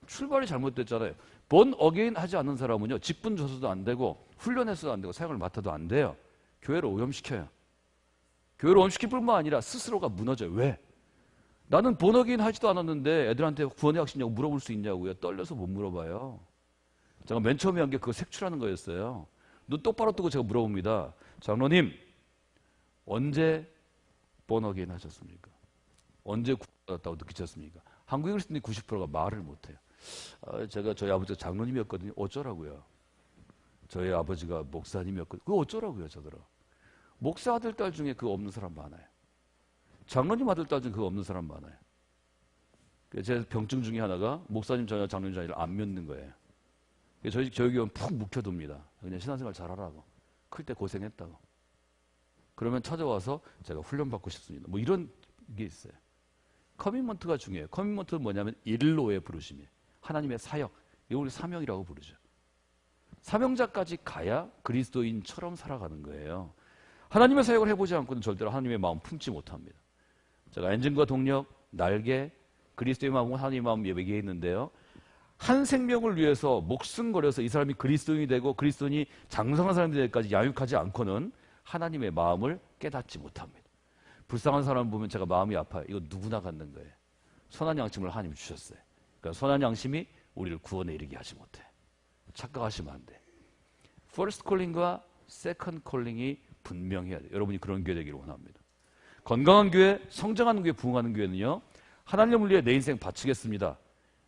출발이 잘못됐잖아요. 본 어게인 하지 않는 사람은요. 직분 줘서도 안 되고 훈련해서도 안 되고 사역을 맡아도 안 돼요. 교회를 오염시켜요. 교회를 오염시킬 뿐만 아니라 스스로가 무너져요. 왜? 나는 본 어게인 하지도 않았는데 애들한테 구원의 확신이냐고 물어볼 수 있냐고요. 떨려서 못 물어봐요. 제가 맨 처음에 한 게 그거 색출하는 거였어요. 눈 똑바로 뜨고 제가 물어봅니다. 장로님 언제 본 어게인 하셨습니까? 언제 구원받았다고 느끼셨습니까? 한국에 그리스도인의 90%가 말을 못해요. 제가 저희 아버지가 장로님이었거든요. 어쩌라고요? 저희 아버지가 목사님이었거든요. 그거 어쩌라고요, 저더러. 목사 아들, 딸 중에 그거 없는 사람 많아요. 장로님 아들, 딸 중에 그거 없는 사람 많아요. 제 병증 중에 하나가 목사님 자녀, 장로님 자녀를 안 믿는 거예요. 저희 교회는 푹 묵혀둡니다. 그냥 신앙생활 잘하라고. 클 때 고생했다고. 그러면 찾아와서 제가 훈련받고 싶습니다. 뭐 이런 게 있어요. 커밋먼트가 중요해요. 커밋먼트는 뭐냐면 일로의 부르심이에요. 하나님의 사역, 이걸 우리 사명이라고 부르죠. 사명자까지 가야 그리스도인처럼 살아가는 거예요. 하나님의 사역을 해보지 않고는 절대로 하나님의 마음 품지 못합니다. 제가 엔진과 동력, 날개, 그리스도의 마음과 하나님의 마음 얘기했는데요. 한 생명을 위해서 목숨 걸어서 이 사람이 그리스도인이 되고 그리스도인이 장성한 사람이 되기까지 양육하지 않고는 하나님의 마음을 깨닫지 못합니다. 불쌍한 사람 보면 제가 마음이 아파요. 이거 누구나 갖는 거예요. 선한 양심을 하나님이 주셨어요. 그러니까 선한 양심이 우리를 구원에 이르게 하지 못해. 착각하시면 안 돼. First calling과 Second calling이 분명해야 돼요. 여러분이 그런 교회 되기를 원합니다. 건강한 교회, 성장하는 교회, 부흥하는 교회는요. 하나님을 위해 내 인생 바치겠습니다.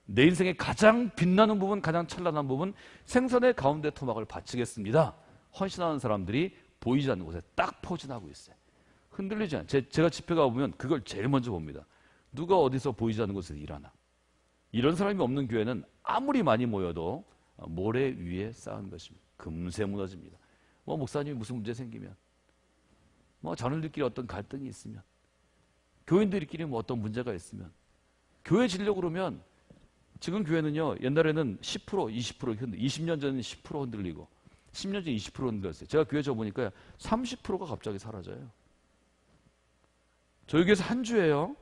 내 인생의 가장 빛나는 부분, 가장 찬란한 부분, 생선의 가운데 토막을 바치겠습니다. 헌신하는 사람들이 보이지 않는 곳에 딱 포진하고 있어요. 흔들리지 않아요. 제가 집회 가보면 그걸 제일 먼저 봅니다. 누가 어디서 보이지 않는 곳에서 일하나. 이런 사람이 없는 교회는 아무리 많이 모여도 모래 위에 쌓은 것입니다. 금세 무너집니다. 목사님이 무슨 문제 생기면, 자녀들끼리 어떤 갈등이 있으면, 교인들끼리 어떤 문제가 있으면, 교회 지려고 그러면 지금 교회는요, 옛날에는 10%, 20% 흔들, 20년 전에는 10% 흔들리고 10년 전에 20%는 늘었어요. 제가 교회 져보니까 30%가 갑자기 사라져요. 저희 교회에서 한 주에요.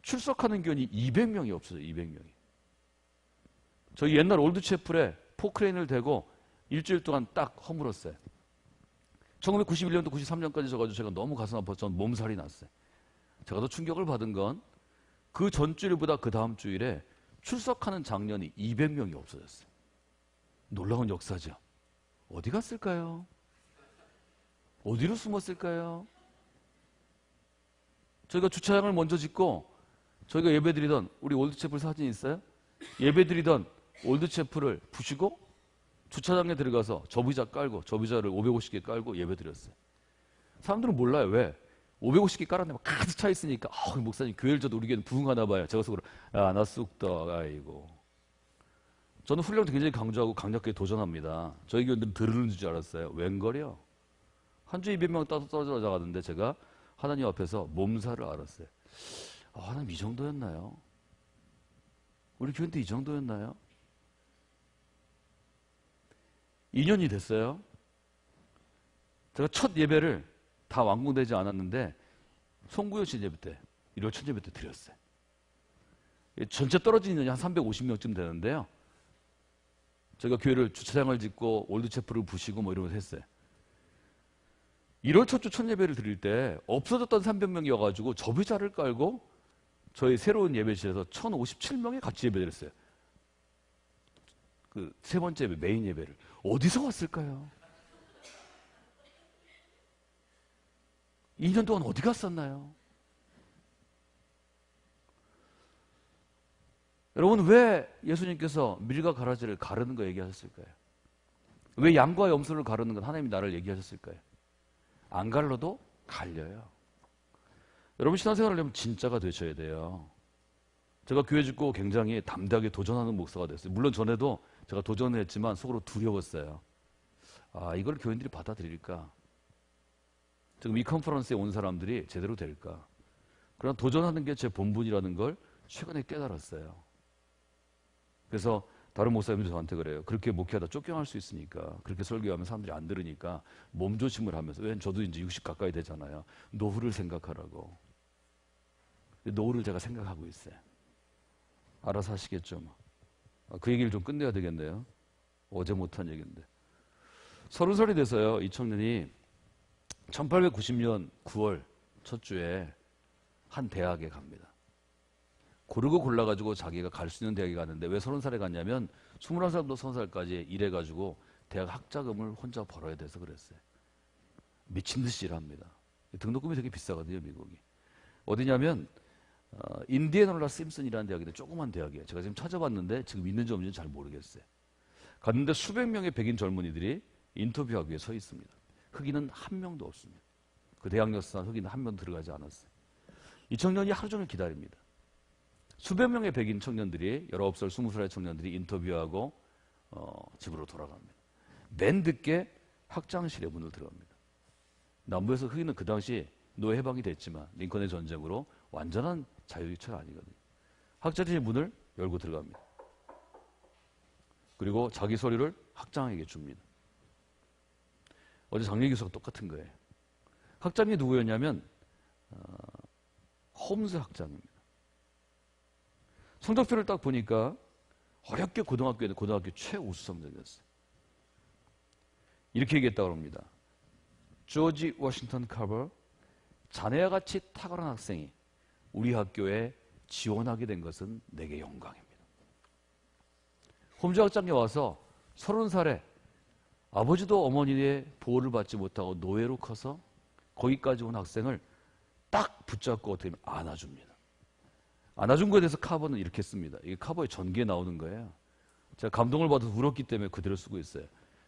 출석하는 교인이 200명이 없어져요. 200명이. 저희 옛날 올드채플에 포크레인을 대고 일주일 동안 딱 허물었어요. 1991년도 93년까지 져가지고 제가 너무 가슴 아파서 전 몸살이 났어요. 제가 더 충격을 받은 건 그 전주일보다 그 다음 주일에 출석하는 장년이 200명이 없어졌어요. 놀라운 역사죠. 어디 갔을까요? 어디로 숨었을까요? 저희가 주차장을 먼저 짓고 저희가 예배드리던 우리 올드채플 사진 있어요? 예배드리던 올드채플을 부시고 주차장에 들어가서 접의자 깔고 접의자를 550개 깔고 예배드렸어요. 사람들은 몰라요. 왜? 550개 깔았는데 막 가득 차 있으니까 목사님 교회를 져도 우리 교회는 부흥하나 봐요. 제가 속으로 나 쑥다 아이고. 저는 훈련을 굉장히 강조하고 강력하게 도전합니다. 저희 교인들은 들으는 줄 알았어요. 웬걸이요? 한 주에 200명 떨어져 나가는데 제가 하나님 앞에서 몸살을 앓았어요. 하나님 이 정도였나요? 우리 교회 때 이 정도였나요? 2년이 됐어요. 제가 첫 예배를 다 완공되지 않았는데 송구효신 예배 때 1월 첫 예배 때 드렸어요. 전체 떨어진 인원이 한 350명쯤 되는데요. 저희가 교회를 주차장을 짓고 올드채플을 부시고 뭐 이러면서 했어요. 1월 첫 주 첫 예배를 드릴 때 없어졌던 300명이어가지고 접의자를 깔고 저희 새로운 예배실에서 1057명이 같이 예배드렸어요. 그 세 번째 예배, 메인 예배를. 어디서 왔을까요? 2년 동안 어디 갔었나요? 여러분, 왜 예수님께서 밀과 가라지를 가르는 거 얘기하셨을까요? 왜 양과 염소를 가르는 건 하나님이 나를 얘기하셨을까요? 안 갈라도 갈려요. 여러분, 신앙생활을 하려면 진짜가 되셔야 돼요. 제가 교회 짓고 굉장히 담대하게 도전하는 목사가 됐어요. 물론 전에도 제가 도전했지만 속으로 두려웠어요. 이걸 교인들이 받아들일까? 지금 이 컨퍼런스에 온 사람들이 제대로 될까? 그러나 도전하는 게 제 본분이라는 걸 최근에 깨달았어요. 그래서 다른 목사님도 저한테 그래요. 그렇게 목회하다 쫓겨날 수 있으니까, 그렇게 설교하면 사람들이 안 들으니까 몸조심을 하면서, 왜냐면 저도 이제 60 가까이 되잖아요. 노후를 생각하라고. 노후를 제가 생각하고 있어요. 알아서 하시겠죠. 뭐. 그 얘기를 좀 끝내야 되겠네요. 어제 못한 얘기인데. 30살이 돼서요, 이 청년이 1890년 9월 첫 주에 한 대학에 갑니다. 고르고 골라가지고 자기가 갈 수 있는 대학에 갔는데 왜 30살에 갔냐면 21살부터 30살까지 일해가지고 대학 학자금을 혼자 벌어야 돼서 그랬어요. 미친 듯이 일합니다. 등록금이 되게 비싸거든요, 미국이. 어디냐면 인디애나라 심슨이라는 대학인데 조그만 대학이에요. 제가 지금 찾아봤는데 지금 있는지 없는지 잘 모르겠어요. 갔는데 수백 명의 백인 젊은이들이 인터뷰하기 위해 서 있습니다. 흑인은 한 명도 없습니다. 그 대학 역사 흑인은 한 명도 들어가지 않았어요. 이 청년이 하루 종일 기다립니다. 수백 명의 백인 청년들이 19살, 20살의 청년들이 인터뷰하고 집으로 돌아갑니다. 맨 늦게 학장실에 문을 들어갑니다. 남부에서 흑인은 그 당시 노예 해방이 됐지만 링컨의 전쟁으로 완전한 자유유체가 아니거든요. 학장실 문을 열고 들어갑니다. 그리고 자기 서류를 학장에게 줍니다. 어제 장례 교수가 똑같은 거예요. 학장이 누구였냐면 홈즈 학장입니다. 성적표를 딱 보니까 어렵게 고등학교에 고등학교 최우수 성적이었어요. 이렇게 얘기했다고 합니다. 조지 워싱턴 카버, 자네와 같이 탁월한 학생이 우리 학교에 지원하게 된 것은 내게 영광입니다. 홈즈 학장이 와서 30살에 아버지도 어머니의 보호를 받지 못하고 노예로 커서 거기까지 온 학생을 딱 붙잡고 어떻게 보면 안아줍니다. 안아준 거에 대해서 카버는 이렇게 씁니다. 이게 카버의 전기에 나오는 거예요. 제가 감동을 받아서 울었기 때문에 그대로 쓰고 있어요.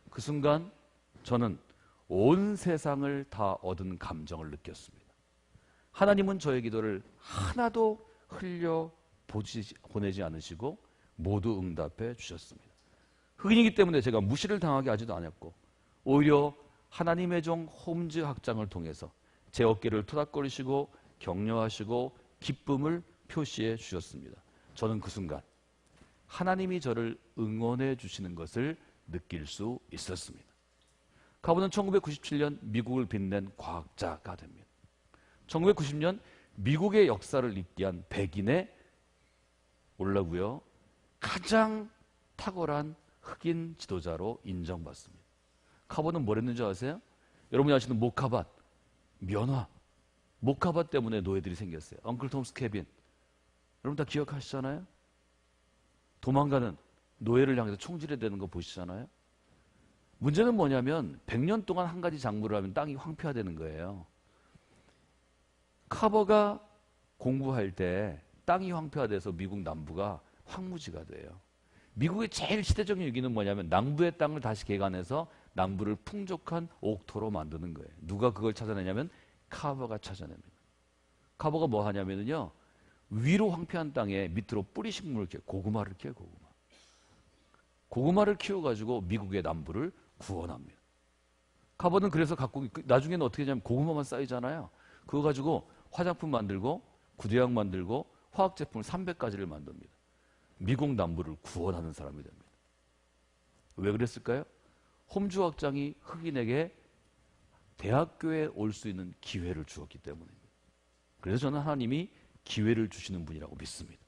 그 순간 저는 온 세상을 다 얻은 감정을 느꼈습니다. 하나님은 저의 기도를 하나도 보내지 않으시고 모두 응답해 주셨습니다. 흑인이기 때문에 제가 무시를 당하게 하지도 않았고 오히려 하나님의 종 홈즈 학장을 통해서 제 어깨를 토닥거리시고 격려하시고 기쁨을 표시해 주셨습니다. 저는 그 순간 하나님이 저를 응원해 주시는 것을 느낄 수 있었습니다. 카버는 1997년 미국을 빛낸 과학자가 됩니다. 1990년 미국의 역사를 잇게 한 백인의 올라고요. 가장 탁월한 흑인 지도자로 인정받습니다. 카버는 뭘 했는지 아세요? 여러분이 아시는 모카밭, 면화. 모카밭 때문에 노예들이 생겼어요. 엉클 톰스 케빈. 여러분 다 기억하시잖아요? 도망가는 노예를 향해서 총질해야 되는 거 보시잖아요? 문제는 뭐냐면 100년 동안 한 가지 작물을 하면 땅이 황폐화되는 거예요. 카버가 공부할 때 땅이 황폐화돼서 미국 남부가 황무지가 돼요. 미국의 제일 시대적인 위기는 뭐냐면 남부의 땅을 다시 개간해서 남부를 풍족한 옥토로 만드는 거예요. 누가 그걸 찾아내냐면 카버가 찾아냅니다. 카버가 뭐 하냐면요, 위로 황폐한 땅에 밑으로 뿌리 식물을 키워요. 고구마를 키워요. 고구마를 키워가지고 미국의 남부를 구원합니다. 카버는 그래서 갖고 나중에는 어떻게 하냐면 고구마만 쌓이잖아요. 그거 가지고 화장품 만들고 구두약 만들고 화학제품을 300가지를 만듭니다. 미국 남부를 구원하는 사람이 됩니다. 왜 그랬을까요? 홈즈 학장이 흑인에게 대학교에 올 수 있는 기회를 주었기 때문입니다. 그래서 저는 하나님이 기회를 주시는 분이라고 믿습니다.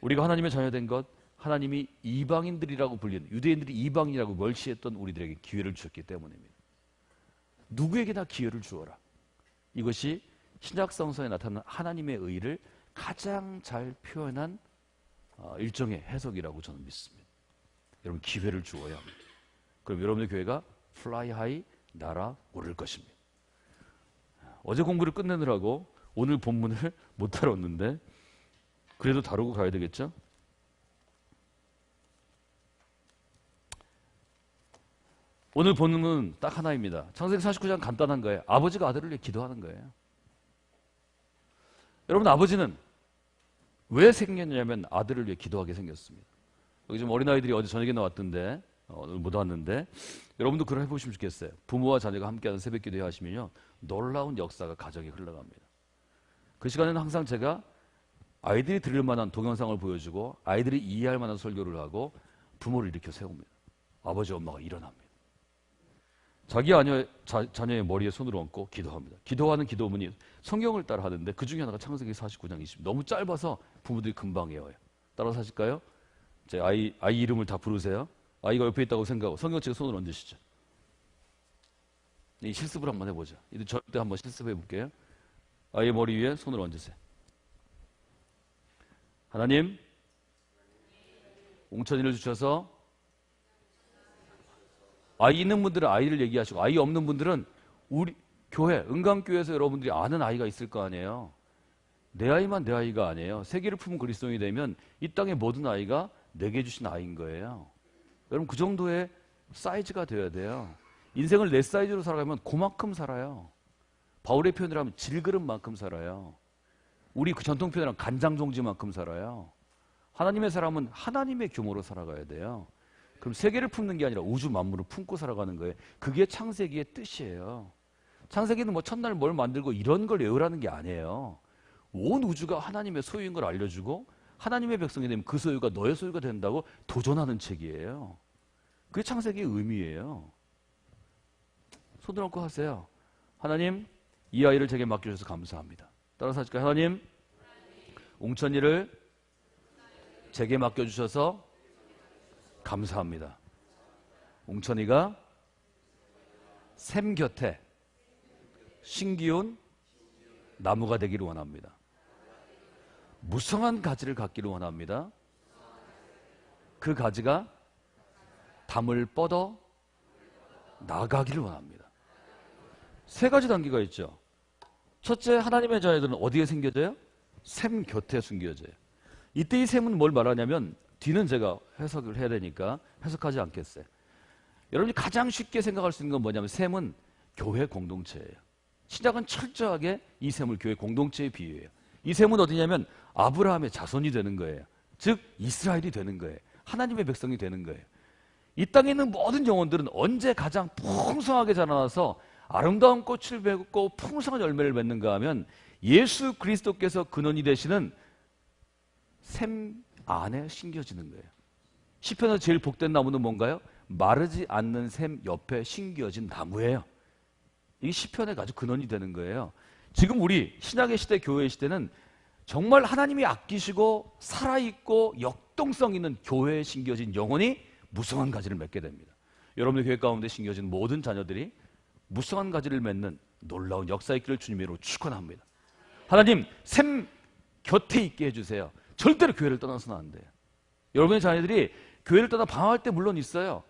우리가 하나님의 자녀된 것, 하나님이 이방인들이라고 불리는, 유대인들이 이방인이라고 멸시했던 우리들에게 기회를 주셨기 때문입니다. 누구에게나 기회를 주어라. 이것이 신약성서에 나타나는 하나님의 의를 가장 잘 표현한 일종의 해석이라고 저는 믿습니다. 여러분, 기회를 주어야 합니다. 그럼 여러분의 교회가 플라이 하이, 날아 오를 것입니다. 어제 공부를 끝내느라고 오늘 본문을 못 다뤘는데 그래도 다루고 가야 되겠죠? 오늘 본문은 딱 하나입니다. 창세기 49장 간단한 거예요. 아버지가 아들을 위해 기도하는 거예요. 여러분, 아버지는 왜 생겼냐면 아들을 위해 기도하게 생겼습니다. 여기 좀 어린아이들이 어제 저녁에 나왔던데 오늘 못 왔는데 여러분도 그걸 해보시면 좋겠어요. 부모와 자녀가 함께하는 새벽기도회 하시면요, 놀라운 역사가 가정에 흘러갑니다. 그 시간에는 항상 제가 아이들이 들을 만한 동영상을 보여주고 아이들이 이해할 만한 설교를 하고 부모를 일으켜 세웁니다. 아버지 엄마가 일어납니다. 자기 자녀의 머리에 손을 얹고 기도합니다. 기도하는 기도문이 성경을 따라 하는데 그 중에 하나가 창세기 49장 20. 너무 짧아서 부모들이 금방 외워요. 따라서 하실까요? 제 아이 이름을 다 부르세요. 아이가 옆에 있다고 생각하고 성경책에 손을 얹으시죠. 이 실습을 한번 해보죠. 이제 절대 한번 실습해 볼게요. 아이의 머리 위에 손을 얹으세요. 하나님, 옹천이를 주셔서 아이 있는 분들은 아이를 얘기하시고 아이 없는 분들은 우리 교회, 은강교회에서 여러분들이 아는 아이가 있을 거 아니에요. 내 아이만 내 아이가 아니에요. 세계를 품은 그리스도인이 되면 이 땅의 모든 아이가 내게 주신 아이인 거예요. 여러분, 그 정도의 사이즈가 되어야 돼요. 인생을 내 사이즈로 살아가면 그만큼 살아요. 바울의 표현을 하면 질그릇만큼 살아요. 우리 그 전통 표현이랑 간장종지만큼 살아요. 하나님의 사람은 하나님의 규모로 살아가야 돼요. 그럼 세계를 품는 게 아니라 우주 만물을 품고 살아가는 거예요. 그게 창세기의 뜻이에요. 창세기는 뭐 첫날 뭘 만들고 이런 걸 외우라는 게 아니에요. 온 우주가 하나님의 소유인 걸 알려주고 하나님의 백성이 되면 그 소유가 너의 소유가 된다고 도전하는 책이에요. 그게 창세기의 의미예요. 손을 얹고 하세요. 하나님, 이 아이를 제게 맡겨주셔서 감사합니다. 따라서 하실까요? 하나님, 옹천이를 제게 맡겨주셔서 감사합니다. 옹천이가 샘 곁에 신기운 나무가 되기를 원합니다. 무성한 가지를 갖기를 원합니다. 그 가지가 담을 뻗어 나가기를 원합니다. 세 가지 단계가 있죠. 첫째, 하나님의 자녀들은 어디에 숨겨져요? 샘 곁에 숨겨져요. 이때 이 샘은 뭘 말하냐면, 뒤는 제가 해석을 해야 되니까 해석하지 않겠어요. 여러분이 가장 쉽게 생각할 수 있는 건 뭐냐면 샘은 교회 공동체예요. 신약은 철저하게 이 샘을 교회 공동체에 비유해요. 이 샘은 어디냐면 아브라함의 자손이 되는 거예요. 즉 이스라엘이 되는 거예요. 하나님의 백성이 되는 거예요. 이 땅에 있는 모든 영혼들은 언제 가장 풍성하게 자라나서 아름다운 꽃을 맺고 풍성한 열매를 맺는가 하면 예수 그리스도께서 근원이 되시는 샘 안에 심겨지는 거예요. 시편에서 제일 복된 나무는 뭔가요? 마르지 않는 샘 옆에 심겨진 나무예요. 이게 시편의 아주 근원이 되는 거예요. 지금 우리 신약의 시대, 교회의 시대는 정말 하나님이 아끼시고 살아있고 역동성 있는 교회에 심겨진 영혼이 무성한 가지를 맺게 됩니다. 여러분의 교회 가운데 심겨진 모든 자녀들이 무성한 가지를 맺는 놀라운 역사의 길을 주님으로 축원합니다. 하나님 샘 곁에 있게 해주세요. 절대로 교회를 떠나서는 안 돼요. 여러분의 자녀들이 교회를 떠나 방황할 때 물론 있어요.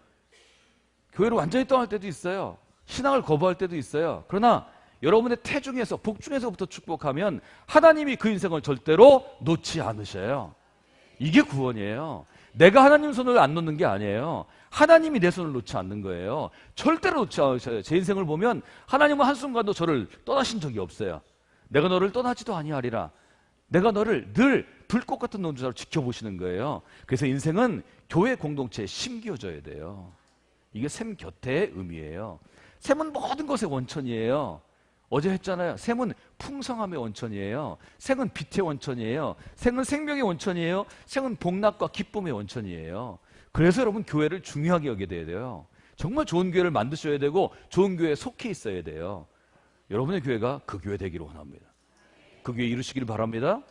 교회를 완전히 떠날 때도 있어요. 신앙을 거부할 때도 있어요. 그러나 여러분의 태중에서 복중에서부터 축복하면 하나님이 그 인생을 절대로 놓지 않으셔요. 이게 구원이에요. 내가 하나님 손을 안 놓는 게 아니에요. 하나님이 내 손을 놓지 않는 거예요. 절대로 놓지 않으셔요. 제 인생을 보면 하나님은 한순간도 저를 떠나신 적이 없어요. 내가 너를 떠나지도 아니하리라. 내가 너를 늘 불꽃 같은 논주자로 지켜보시는 거예요. 그래서 인생은 교회 공동체에 심겨져야 돼요. 이게 샘 곁의 의미예요. 샘은 모든 것의 원천이에요. 어제 했잖아요. 샘은 풍성함의 원천이에요. 샘은 빛의 원천이에요. 샘은 생명의 원천이에요. 샘은 복락과 기쁨의 원천이에요. 그래서 여러분 교회를 중요하게 여겨야 돼요. 정말 좋은 교회를 만드셔야 되고 좋은 교회에 속해 있어야 돼요. 여러분의 교회가 그 교회 되기를 원합니다. 그 교회 이루시기를 바랍니다.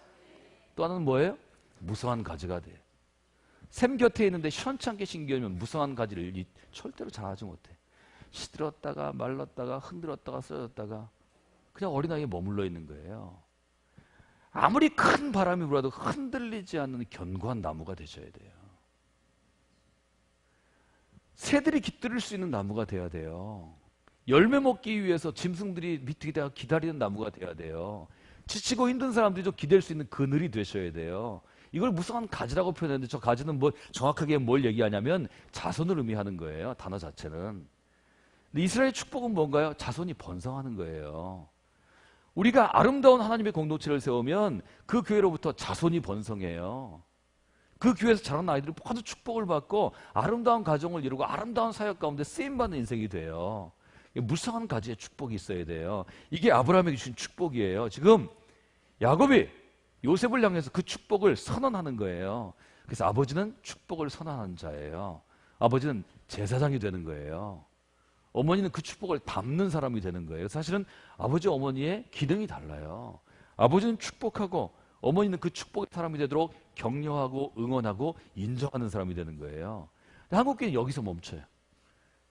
또 하나는 뭐예요? 무성한 가지가 돼. 샘 곁에 있는데 시원찮게 심겨면 무성한 가지를 절대로 자라지 못해. 시들었다가 말랐다가 흔들었다가 쓰러졌다가 그냥 어린아이에 머물러 있는 거예요. 아무리 큰 바람이 불어도 흔들리지 않는 견고한 나무가 되셔야 돼요. 새들이 깃들일 수 있는 나무가 돼야 돼요. 열매 먹기 위해서 짐승들이 밑에 기다리는 나무가 돼야 돼요. 지치고 힘든 사람들이 좀 기댈 수 있는 그늘이 되셔야 돼요. 이걸 무성한 가지라고 표현했는데 저 가지는 뭐 정확하게 뭘 얘기하냐면 자손을 의미하는 거예요. 단어 자체는. 근데 이스라엘의 축복은 뭔가요? 자손이 번성하는 거예요. 우리가 아름다운 하나님의 공동체를 세우면 그 교회로부터 자손이 번성해요. 그 교회에서 자란 아이들이 모두 축복을 받고 아름다운 가정을 이루고 아름다운 사역 가운데 쓰임받는 인생이 돼요. 무성한 가지의 축복이 있어야 돼요. 이게 아브라함에게 주신 축복이에요. 지금 야곱이 요셉을 향해서 그 축복을 선언하는 거예요. 그래서 아버지는 축복을 선언하는 자예요. 아버지는 제사장이 되는 거예요. 어머니는 그 축복을 담는 사람이 되는 거예요. 사실은 아버지 어머니의 기능이 달라요. 아버지는 축복하고 어머니는 그 축복의 사람이 되도록 격려하고 응원하고 인정하는 사람이 되는 거예요. 근데 한국교회는 여기서 멈춰요.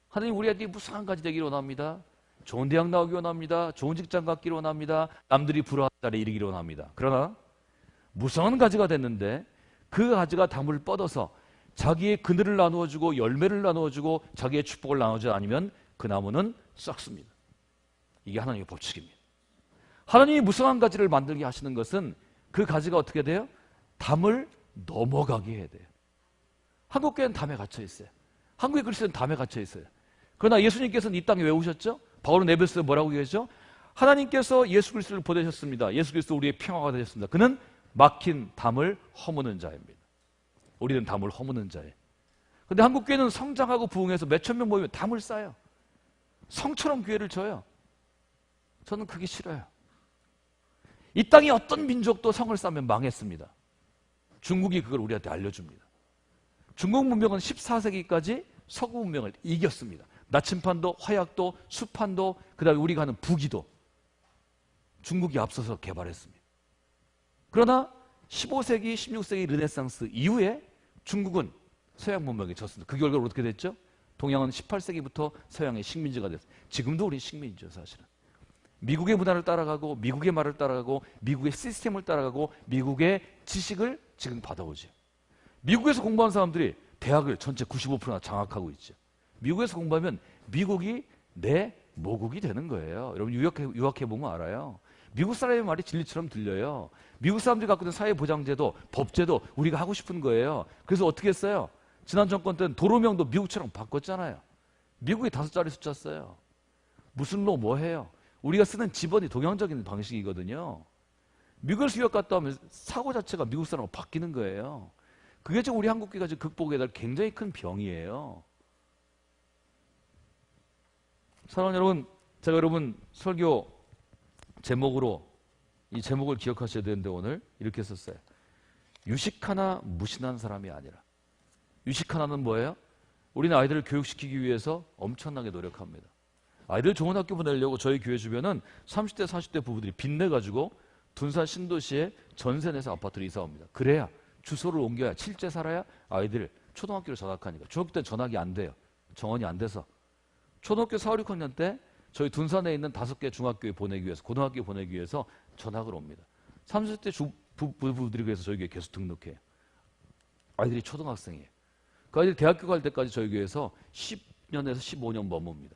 하나님 우리 아들이 무성한 가지 되기를 원합니다. 좋은 대학 나오기 원합니다. 좋은 직장 갖기를 원합니다. 남들이 부러워하는 자리에 이르기를 원합니다. 그러나 무성한 가지가 됐는데 그 가지가 담을 뻗어서 자기의 그늘을 나누어주고 열매를 나누어주고 자기의 축복을 나누지 않으면 그 나무는 썩습니다. 이게 하나님의 법칙입니다. 하나님이 무성한 가지를 만들게 하시는 것은 그 가지가 어떻게 돼요? 담을 넘어가게 해야 돼요. 한국교회는 담에 갇혀 있어요. 한국의 그리스도는 담에 갇혀 있어요. 그러나 예수님께서는 이 땅에 왜 오셨죠? 바울은 에베소서에 뭐라고 얘기했죠? 하나님께서 예수 그리스도를 보내셨습니다. 예수 그리스도 우리의 평화가 되셨습니다. 그는 막힌 담을 허무는 자입니다. 우리는 담을 허무는 자예요. 그런데 한국교회는 성장하고 부흥해서 몇천 명 모이면 담을 쌓아요. 성처럼 교회를 져요. 저는 그게 싫어요. 이 땅에 어떤 민족도 성을 쌓으면 망했습니다. 중국이 그걸 우리한테 알려줍니다. 중국 문명은 14세기까지 서구 문명을 이겼습니다. 나침판도 화약도 수판도 그다음에 우리가 하는 부기도 중국이 앞서서 개발했습니다. 그러나 15세기, 16세기 르네상스 이후에 중국은 서양 문명에 졌습니다. 그 결과로 어떻게 됐죠? 동양은 18세기부터 서양의 식민지가 됐어요. 지금도 우리 식민지죠, 사실은. 미국의 문화를 따라가고 미국의 말을 따라가고 미국의 시스템을 따라가고 미국의 지식을 지금 받아오죠. 미국에서 공부한 사람들이 대학을 전체 95%나 장악하고 있죠. 미국에서 공부하면 미국이 내 모국이 되는 거예요. 여러분 유학해보면 알아요. 미국 사람의 말이 진리처럼 들려요. 미국 사람들이 갖고 있는 사회보장제도, 법제도 우리가 하고 싶은 거예요. 그래서 어떻게 했어요? 지난 정권 때는 도로명도 미국처럼 바꿨잖아요. 미국이 5자리 숫자 써요. 무슨 로 뭐 해요? 우리가 쓰는 지번이 동양적인 방식이거든요. 미국에서 유학 갔다 오면 사고 자체가 미국 사람으로 바뀌는 거예요. 그게 지금 우리 한국교회가 지금 극복해야 될 굉장히 큰 병이에요. 사랑하는 여러분, 제가 여러분 설교 제목으로 이 제목을 기억하셔야 되는데 오늘 이렇게 썼어요. 유식 하나 무신한 사람이 아니라. 유식 하나는 뭐예요? 우리는 아이들을 교육시키기 위해서 엄청나게 노력합니다. 아이들 좋은 학교 보내려고 저희 교회 주변은 30대 40대 부부들이 빚내가지고 둔산 신도시에 전세 내서 아파트를 이사 옵니다. 그래야 주소를 옮겨야 실제 살아야 아이들 초등학교로 전학하니까. 중학교 때는 전학이 안 돼요. 정원이 안 돼서. 초등학교 4, 6학년 때 저희 둔산에 있는 5개 중학교에 보내기 위해서, 고등학교에 보내기 위해서 전학을 옵니다. 30대 부부들이 그래서 저희 교회에 계속 등록해요. 아이들이 초등학생이에요. 그 아이들이 대학교 갈 때까지 저희 교회에서 10년에서 15년 머뭅니다.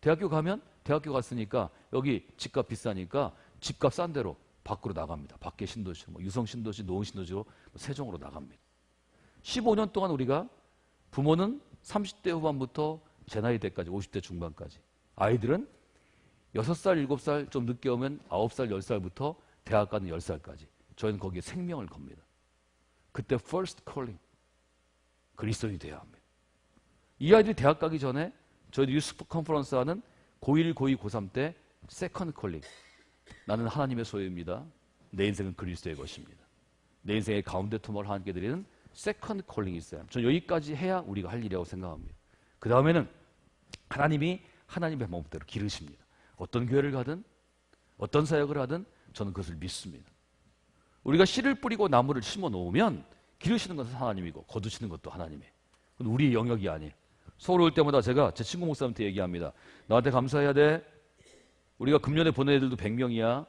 대학교 가면 대학교 갔으니까 여기 집값 비싸니까 집값 싼 데로 밖으로 나갑니다. 밖에 신도시, 유성 신도시, 노원 신도시로 세종으로 나갑니다. 15년 동안 우리가 부모는 30대 후반부터 제 나이 때까지 50대 중반까지, 아이들은 6살, 7살 좀 늦게 오면 9살, 10살부터 대학 가는 10살까지 저희는 거기에 생명을 겁니다. 그때 first calling, 그리스도인이 돼야 합니다. 이 아이들이 대학 가기 전에 저희도 유스 컨퍼런스 하는 고1, 고2, 고3 때 second calling, 나는 하나님의 소유입니다. 내 인생은 그리스도의 것입니다. 내 인생의 가운데 토막을 하나님께 드리는 세컨드 콜링이 있어요. 저는 여기까지 해야 우리가 할 일이라고 생각합니다. 그 다음에는 하나님이 하나님의 마음대로 기르십니다. 어떤 교회를 가든 어떤 사역을 하든 저는 그것을 믿습니다. 우리가 씨를 뿌리고 나무를 심어 놓으면 기르시는 것은 하나님이고 거두시는 것도 하나님이에요. 그건 우리의 영역이 아니에요. 서울 올 때마다 제가 제 친구 목사님한테 얘기합니다. 나한테 감사해야 돼. 우리가 금년에 보낸 애들도 100명이야.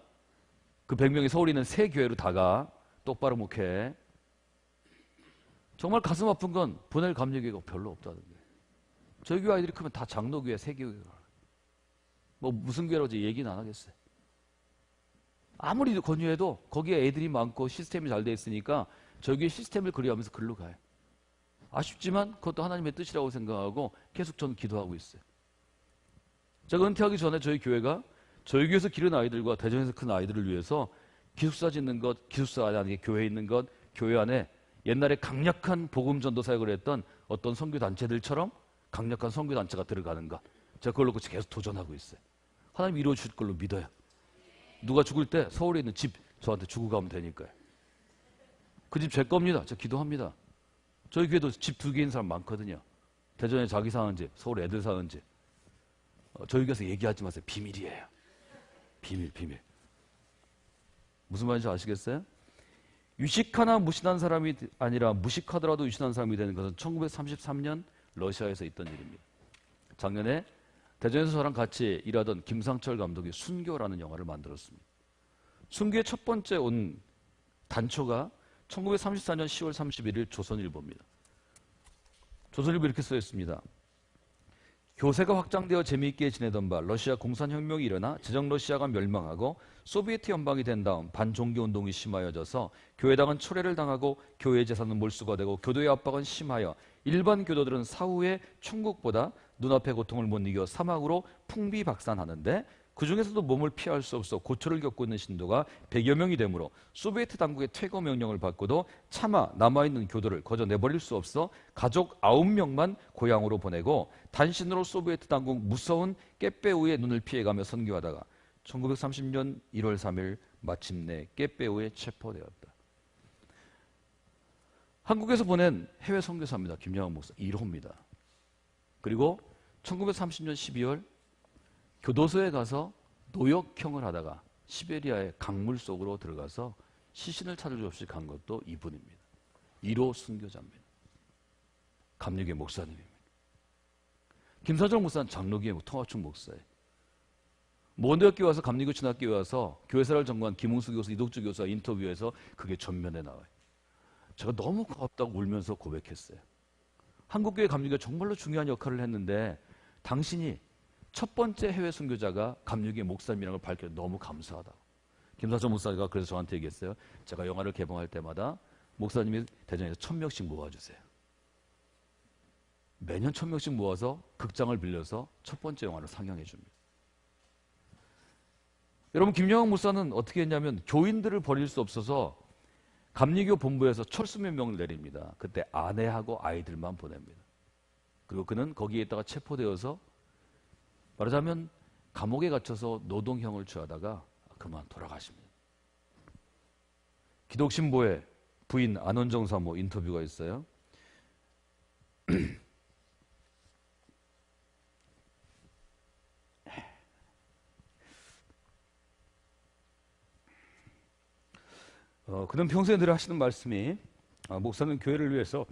그 100명이 서울에 있는 새 교회로 다가. 똑바로 목회. 정말 가슴 아픈 건 보낼 감리교회가 별로 없다는 거예요. 저희 교회 아이들이 크면 다 장로교회, 새교회가. 뭐 무슨 교회라고 얘기는 안 하겠어요. 아무리 권유해도 거기에 애들이 많고 시스템이 잘 돼 있으니까 저희 교회 시스템을 그리하면서 글로 가요. 아쉽지만 그것도 하나님의 뜻이라고 생각하고 계속 저는 기도하고 있어요. 제가 은퇴하기 전에 저희 교회가 저희 교회에서 기른 아이들과 대전에서 큰 아이들을 위해서 기숙사 짓는 것, 기숙사 안에 교회에 있는 것, 교회 안에 옛날에 강력한 복음 전도 사역을 했던 어떤 선교 단체들처럼 강력한 선교 단체가 들어가는 것, 제가 그걸 놓고 계속 도전하고 있어요. 하나님 이루어 주실 걸로 믿어요. 누가 죽을 때 서울에 있는 집 저한테 주고 가면 되니까요. 그 집 제 겁니다. 제가 기도합니다. 저희 교회도 집 2개 있는 사람 많거든요. 대전에 자기 사는 집, 서울에 애들 사는 집. 저희 교회에서 얘기하지 마세요. 비밀이에요. 비밀. 무슨 말인지 아시겠어요? 유식하나 무신한 사람이 아니라 무식하더라도 유신한 사람이 되는 것은 1933년 러시아에서 있던 일입니다. 작년에 대전에서 저랑 같이 일하던 김상철 감독이 순교라는 영화를 만들었습니다. 순교의 첫 번째 온 단초가 1934년 10월 31일 조선일보입니다. 조선일보 이렇게 써 있습니다. 교세가 확장되어 재미있게 지내던 바 러시아 공산혁명이 일어나 제정 러시아가 멸망하고 소비에트 연방이 된 다음 반종교운동이 심하여져서 교회당은 초래를 당하고 교회 재산은 몰수가 되고 교도의 압박은 심하여 일반 교도들은 사후에 천국보다 눈앞의 고통을 못 이겨 사막으로 풍비박산하는데 그 중에서도 몸을 피할 수 없어 고초를 겪고 있는 신도가 100여 명이 되므로 소비에트 당국의 퇴거 명령을 받고도 차마 남아있는 교도를 거저 내버릴 수 없어 가족 9명만 고향으로 보내고 단신으로 소비에트 당국 무서운 깨빼우의 눈을 피해가며 선교하다가 1930년 1월 3일 마침내 깨빼우에 체포되었다. 한국에서 보낸 해외 선교사입니다. 김영환 목사 1호입니다. 그리고 1930년 12월 교도소에 가서 노역형을 하다가 시베리아의 강물 속으로 들어가서 시신을 찾을 수 없이 간 것도 이분입니다. 1호 순교자입니다. 감리교회 목사님입니다. 김사정 목사는 장로교회 통화총 목사예요. 모원대학교 와서 감리교 신학교에 와서 교회사를 전공한 김웅수 교수, 이덕주 교수와 인터뷰에서 그게 전면에 나와요. 제가 너무 고맙다고 울면서 고백했어요. 한국교회 감리교가 정말로 중요한 역할을 했는데 당신이 첫 번째 해외 선교자가 감리교회 목사님이라는 걸 밝혀 너무 감사하다고. 김사정 목사가 그래서 저한테 얘기했어요. 제가 영화를 개봉할 때마다 목사님이 대전에서 1000명씩 모아주세요. 매년 1000명씩 모아서 극장을 빌려서 첫 번째 영화를 상영해 줍니다. 여러분, 김영환 목사는 어떻게 했냐면 교인들을 버릴 수 없어서 감리교 본부에서 철수명령을 내립니다. 그때 아내하고 아이들만 보냅니다. 그리고 그는 거기에 있다가 체포되어서 말하자면 감옥에 갇혀서 노동형을 취하다가 그만 돌아가십니다. 기독신보에 부인 안원정 사모 인터뷰가 있어요. 그는 평소에 늘 하시는 말씀이 목사는 교회를 위해서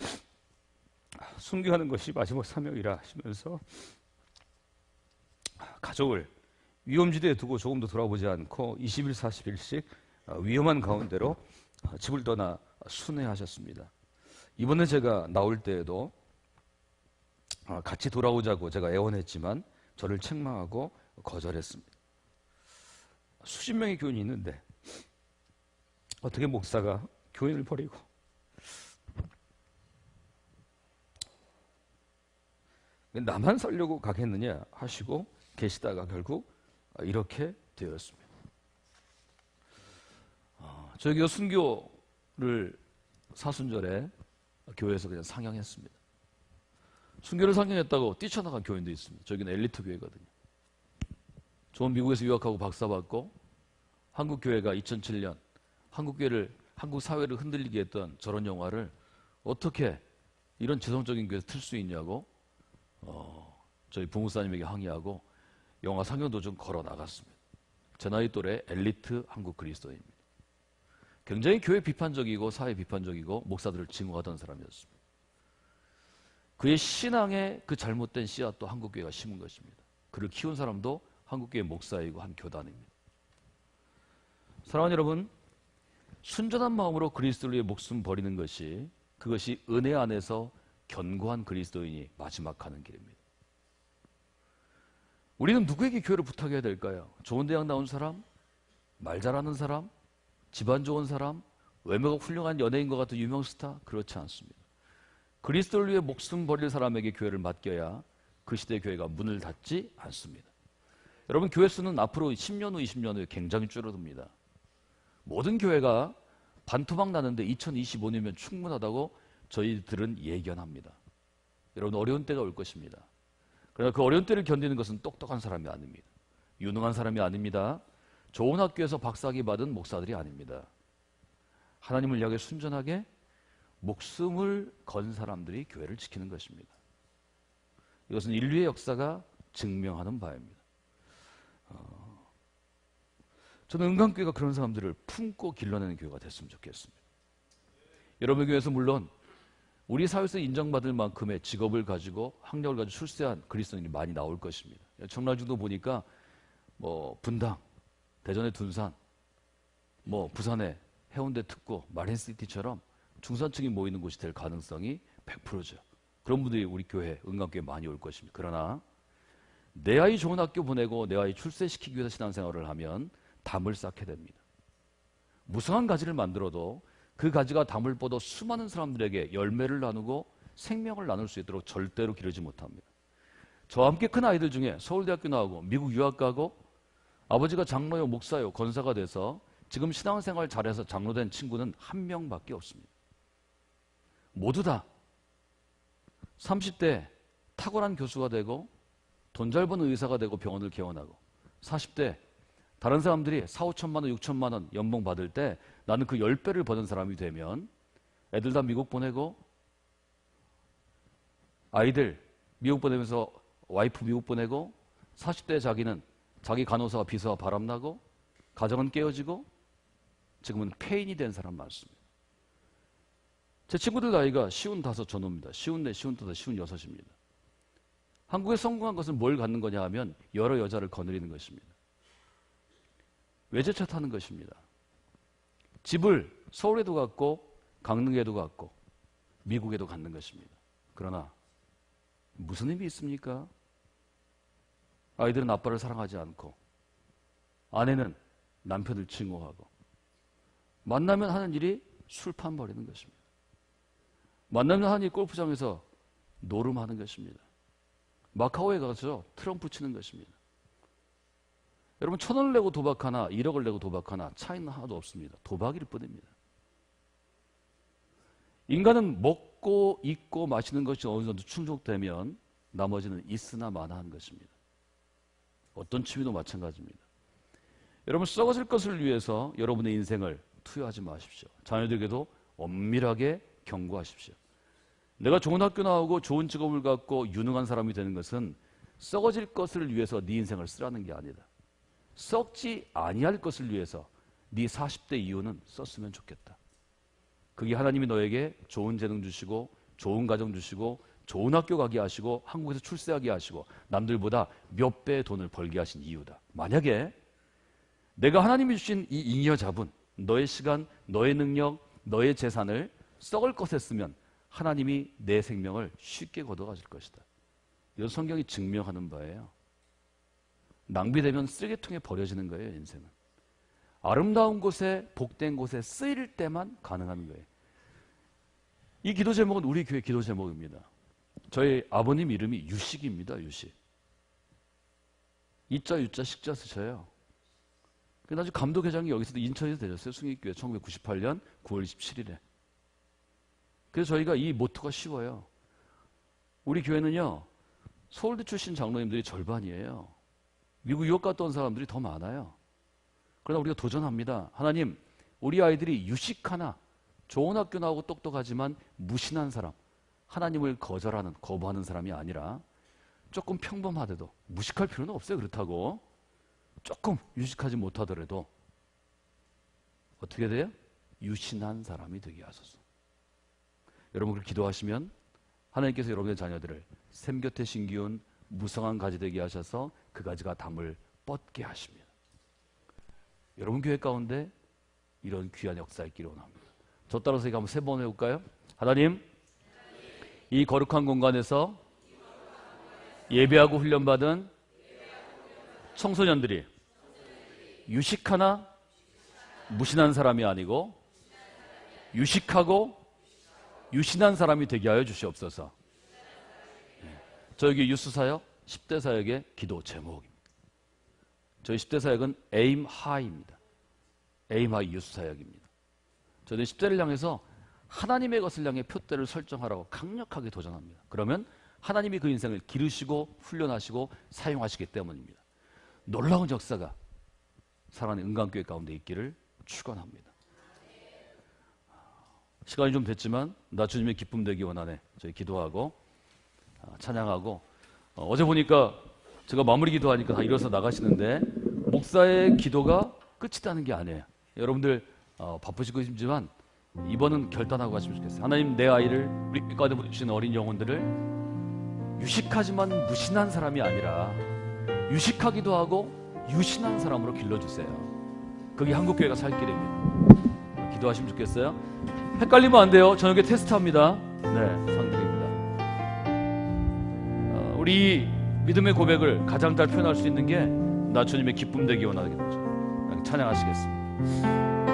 순교하는 것이 마지막 사명이라 하시면서 가족을 위험지대에 두고 조금도 돌아보지 않고 20일 40일씩 위험한 가운데로 집을 떠나 순회하셨습니다. 이번에 제가 나올 때에도 같이 돌아오자고 제가 애원했지만 저를 책망하고 거절했습니다. 수십 명의 교인이 있는데 어떻게 목사가 교인을 버리고 나만 살려고 가겠느냐 하시고 계시다가 결국 이렇게 되었습니다. 저희가 순교를 사순절에 교회에서 그냥 상영했습니다. 순교를 상영했다고 뛰쳐나간 교인도 있습니다. 저기는 엘리트 교회거든요. 좋은 미국에서 유학하고 박사받고 한국 교회가 2007년 한국 사회를 흔들리게 했던 저런 영화를 어떻게 이런 지성적인 교회에서 틀 수 있냐고 저희 부목사님에게 항의하고 영화 상영 도중 걸어 나갔습니다. 제 나이 또래 엘리트 한국 그리스도인입니다. 굉장히 교회 비판적이고 사회 비판적이고 목사들을 증오하던 사람이었습니다. 그의 신앙의 그 잘못된 씨앗도 한국교회가 심은 것입니다. 그를 키운 사람도 한국교회 목사이고 한 교단입니다. 사랑하는 여러분, 순전한 마음으로 그리스도를 위해 목숨 버리는 것이 그것이 은혜 안에서 견고한 그리스도인이 마지막 가는 길입니다. 우리는 누구에게 교회를 부탁해야 될까요? 좋은 대학 나온 사람? 말 잘하는 사람? 집안 좋은 사람? 외모가 훌륭한 연예인과 같은 유명 스타? 그렇지 않습니다. 그리스도를 위해 목숨 버릴 사람에게 교회를 맡겨야 그 시대의 교회가 문을 닫지 않습니다. 여러분, 교회 수는 앞으로 10년 후, 20년 후에 굉장히 줄어듭니다. 모든 교회가 반토막 나는데 2025년이면 충분하다고 저희들은 예견합니다. 여러분, 어려운 때가 올 것입니다. 그러나 그 어려운 때를 견디는 것은 똑똑한 사람이 아닙니다. 유능한 사람이 아닙니다. 좋은 학교에서 박사학위 받은 목사들이 아닙니다. 하나님을 향해 순전하게 목숨을 건 사람들이 교회를 지키는 것입니다. 이것은 인류의 역사가 증명하는 바입니다. 저는 은강교회가 그런 사람들을 품고 길러내는 교회가 됐으면 좋겠습니다. 여러분 교회에서 물론 우리 사회에서 인정받을 만큼의 직업을 가지고 학력을 가지고 출세한 그리스도인이 많이 나올 것입니다. 청라중도 보니까 분당, 대전의 둔산, 부산의 해운대 특구, 마린시티처럼 중산층이 모이는 곳이 될 가능성이 100%죠. 그런 분들이 우리 교회, 은강교회에 많이 올 것입니다. 그러나 내 아이 좋은 학교 보내고 내 아이 출세시키기 위해서 신앙생활을 하면 담을 쌓게 됩니다. 무성한 가지를 만들어도 그 가지가 담을 뻗어 수많은 사람들에게 열매를 나누고 생명을 나눌 수 있도록 절대로 기르지 못합니다. 저와 함께 큰 아이들 중에 서울대학교 나오고 미국 유학 가고 아버지가 장로요, 목사요, 권사가 돼서 지금 신앙생활 잘해서 장로된 친구는 한 명밖에 없습니다. 모두 다 30대 탁월한 교수가 되고 돈 잘 버는 의사가 되고 병원을 개원하고 40대 다른 사람들이 4, 5천만 원, 6천만 원 연봉 받을 때 나는 그 10배를 버는 사람이 되면 애들 다 미국 보내고 아이들 미국 보내면서 와이프 미국 보내고 40대 자기는 자기 간호사와 비서와 바람나고 가정은 깨어지고 지금은 폐인이 된 사람 많습니다. 제 친구들 나이가 55 전후입니다. 54, 55, 56입니다. 한국에 성공한 것은 뭘 갖는 거냐 하면 여러 여자를 거느리는 것입니다. 외제차 타는 것입니다. 집을 서울에도 갖고 강릉에도 갖고 미국에도 갖는 것입니다. 그러나 무슨 의미 있습니까? 아이들은 아빠를 사랑하지 않고 아내는 남편을 증오하고 만나면 하는 일이 술판 버리는 것입니다. 만나면 하는 일이 골프장에서 노름하는 것입니다. 마카오에 가서 트럼프 치는 것입니다. 여러분 1,000원을 내고 도박하나 1억을 내고 도박하나 차이는 하나도 없습니다. 도박일 뿐입니다. 인간은 먹고 입고 마시는 것이 어느 정도 충족되면 나머지는 있으나 마나한 것입니다. 어떤 취미도 마찬가지입니다. 여러분 썩어질 것을 위해서 여러분의 인생을 투여하지 마십시오. 자녀들에게도 엄밀하게 경고하십시오. 내가 좋은 학교 나오고 좋은 직업을 갖고 유능한 사람이 되는 것은 썩어질 것을 위해서 네 인생을 쓰라는 게 아니다. 썩지 아니할 것을 위해서 네 40대 이후는 썼으면 좋겠다. 그게 하나님이 너에게 좋은 재능 주시고 좋은 가정 주시고 좋은 학교 가게 하시고 한국에서 출세하게 하시고 남들보다 몇 배의 돈을 벌게 하신 이유다. 만약에 내가 하나님이 주신 이 잉여 자분, 너의 시간, 너의 능력, 너의 재산을 썩을 것에 쓰면 하나님이 내 생명을 쉽게 걷어가실 것이다. 이건 성경이 증명하는 바예요. 낭비되면 쓰레기통에 버려지는 거예요, 인생은. 아름다운 곳에, 복된 곳에 쓰일 때만 가능한 거예요. 이 기도 제목은 우리 교회 기도 제목입니다. 저희 아버님 이름이 유식입니다. 유식. 이자 유자 식자 쓰셔요. 나중에 감독회장이 여기서도 인천에서 되셨어요. 숭익교회 1998년 9월 27일에. 그래서 저희가 이 모토가 쉬워요. 우리 교회는요, 서울대 출신 장로님들이 절반이에요. 미국 유학 갔다 온 사람들이 더 많아요. 그러나 우리가 도전합니다. 하나님, 우리 아이들이 유식 하나, 좋은 학교 나오고 똑똑하지만 무신한 사람, 하나님을 거부하는 사람이 아니라 조금 평범하더라도, 무식할 필요는 없어요. 그렇다고 조금 유식하지 못하더라도 어떻게 돼요? 유신한 사람이 되게 하소서. 여러분 그렇게 기도하시면 하나님께서 여러분의 자녀들을 샘 곁에 심기운 무성한 가지 되게 하셔서 그 가지가 담을 뻗게 하십니다. 여러분 교회 가운데 이런 귀한 역사 있기를 원합니다. 저 따라서 이거 한번 3번 해볼까요? 하나님, 이 거룩한 공간에서 예배하고 훈련받은 청소년들이 유식하나 무신한 사람이 아니고 유식하고 유신한 사람이 되게 하여 주시옵소서. 저 여기 유스사역 10대 사역의 기도 제목입니다. 저희 10대 사역은 에임 하이입니다. 에임 하이 유스사역입니다. 저는 10대를 향해서 하나님의 것을 향해 표대를 설정하라고 강력하게 도전합니다. 그러면 하나님이 그 인생을 기르시고 훈련하시고 사용하시기 때문입니다. 놀라운 역사가 사랑하는 은강교회 가운데 있기를 축원합니다. 시간이 좀 됐지만 나 주님의 기쁨 되기 원하네. 저희 기도하고 찬양하고 어제 보니까 제가 마무리 기도하니까 다 일어서 나가시는데 목사의 기도가 끝이라는 게 아니에요. 여러분들 바쁘시고 싶지만 이번은 결단하고 가시면 좋겠어요. 하나님, 내 아이를 우리 가운데 보내주신 어린 영혼들을 유식하지만 무신한 사람이 아니라 유식하기도 하고 유신한 사람으로 길러주세요. 그게 한국교회가 살 길입니다. 기도하시면 좋겠어요. 헷갈리면 안 돼요. 저녁에 테스트합니다. 네, 상드립니다. 우리 믿음의 고백을 가장 잘 표현할 수 있는 게 나 주님의 기쁨 되기 원하는 거죠. 찬양하시겠습니다.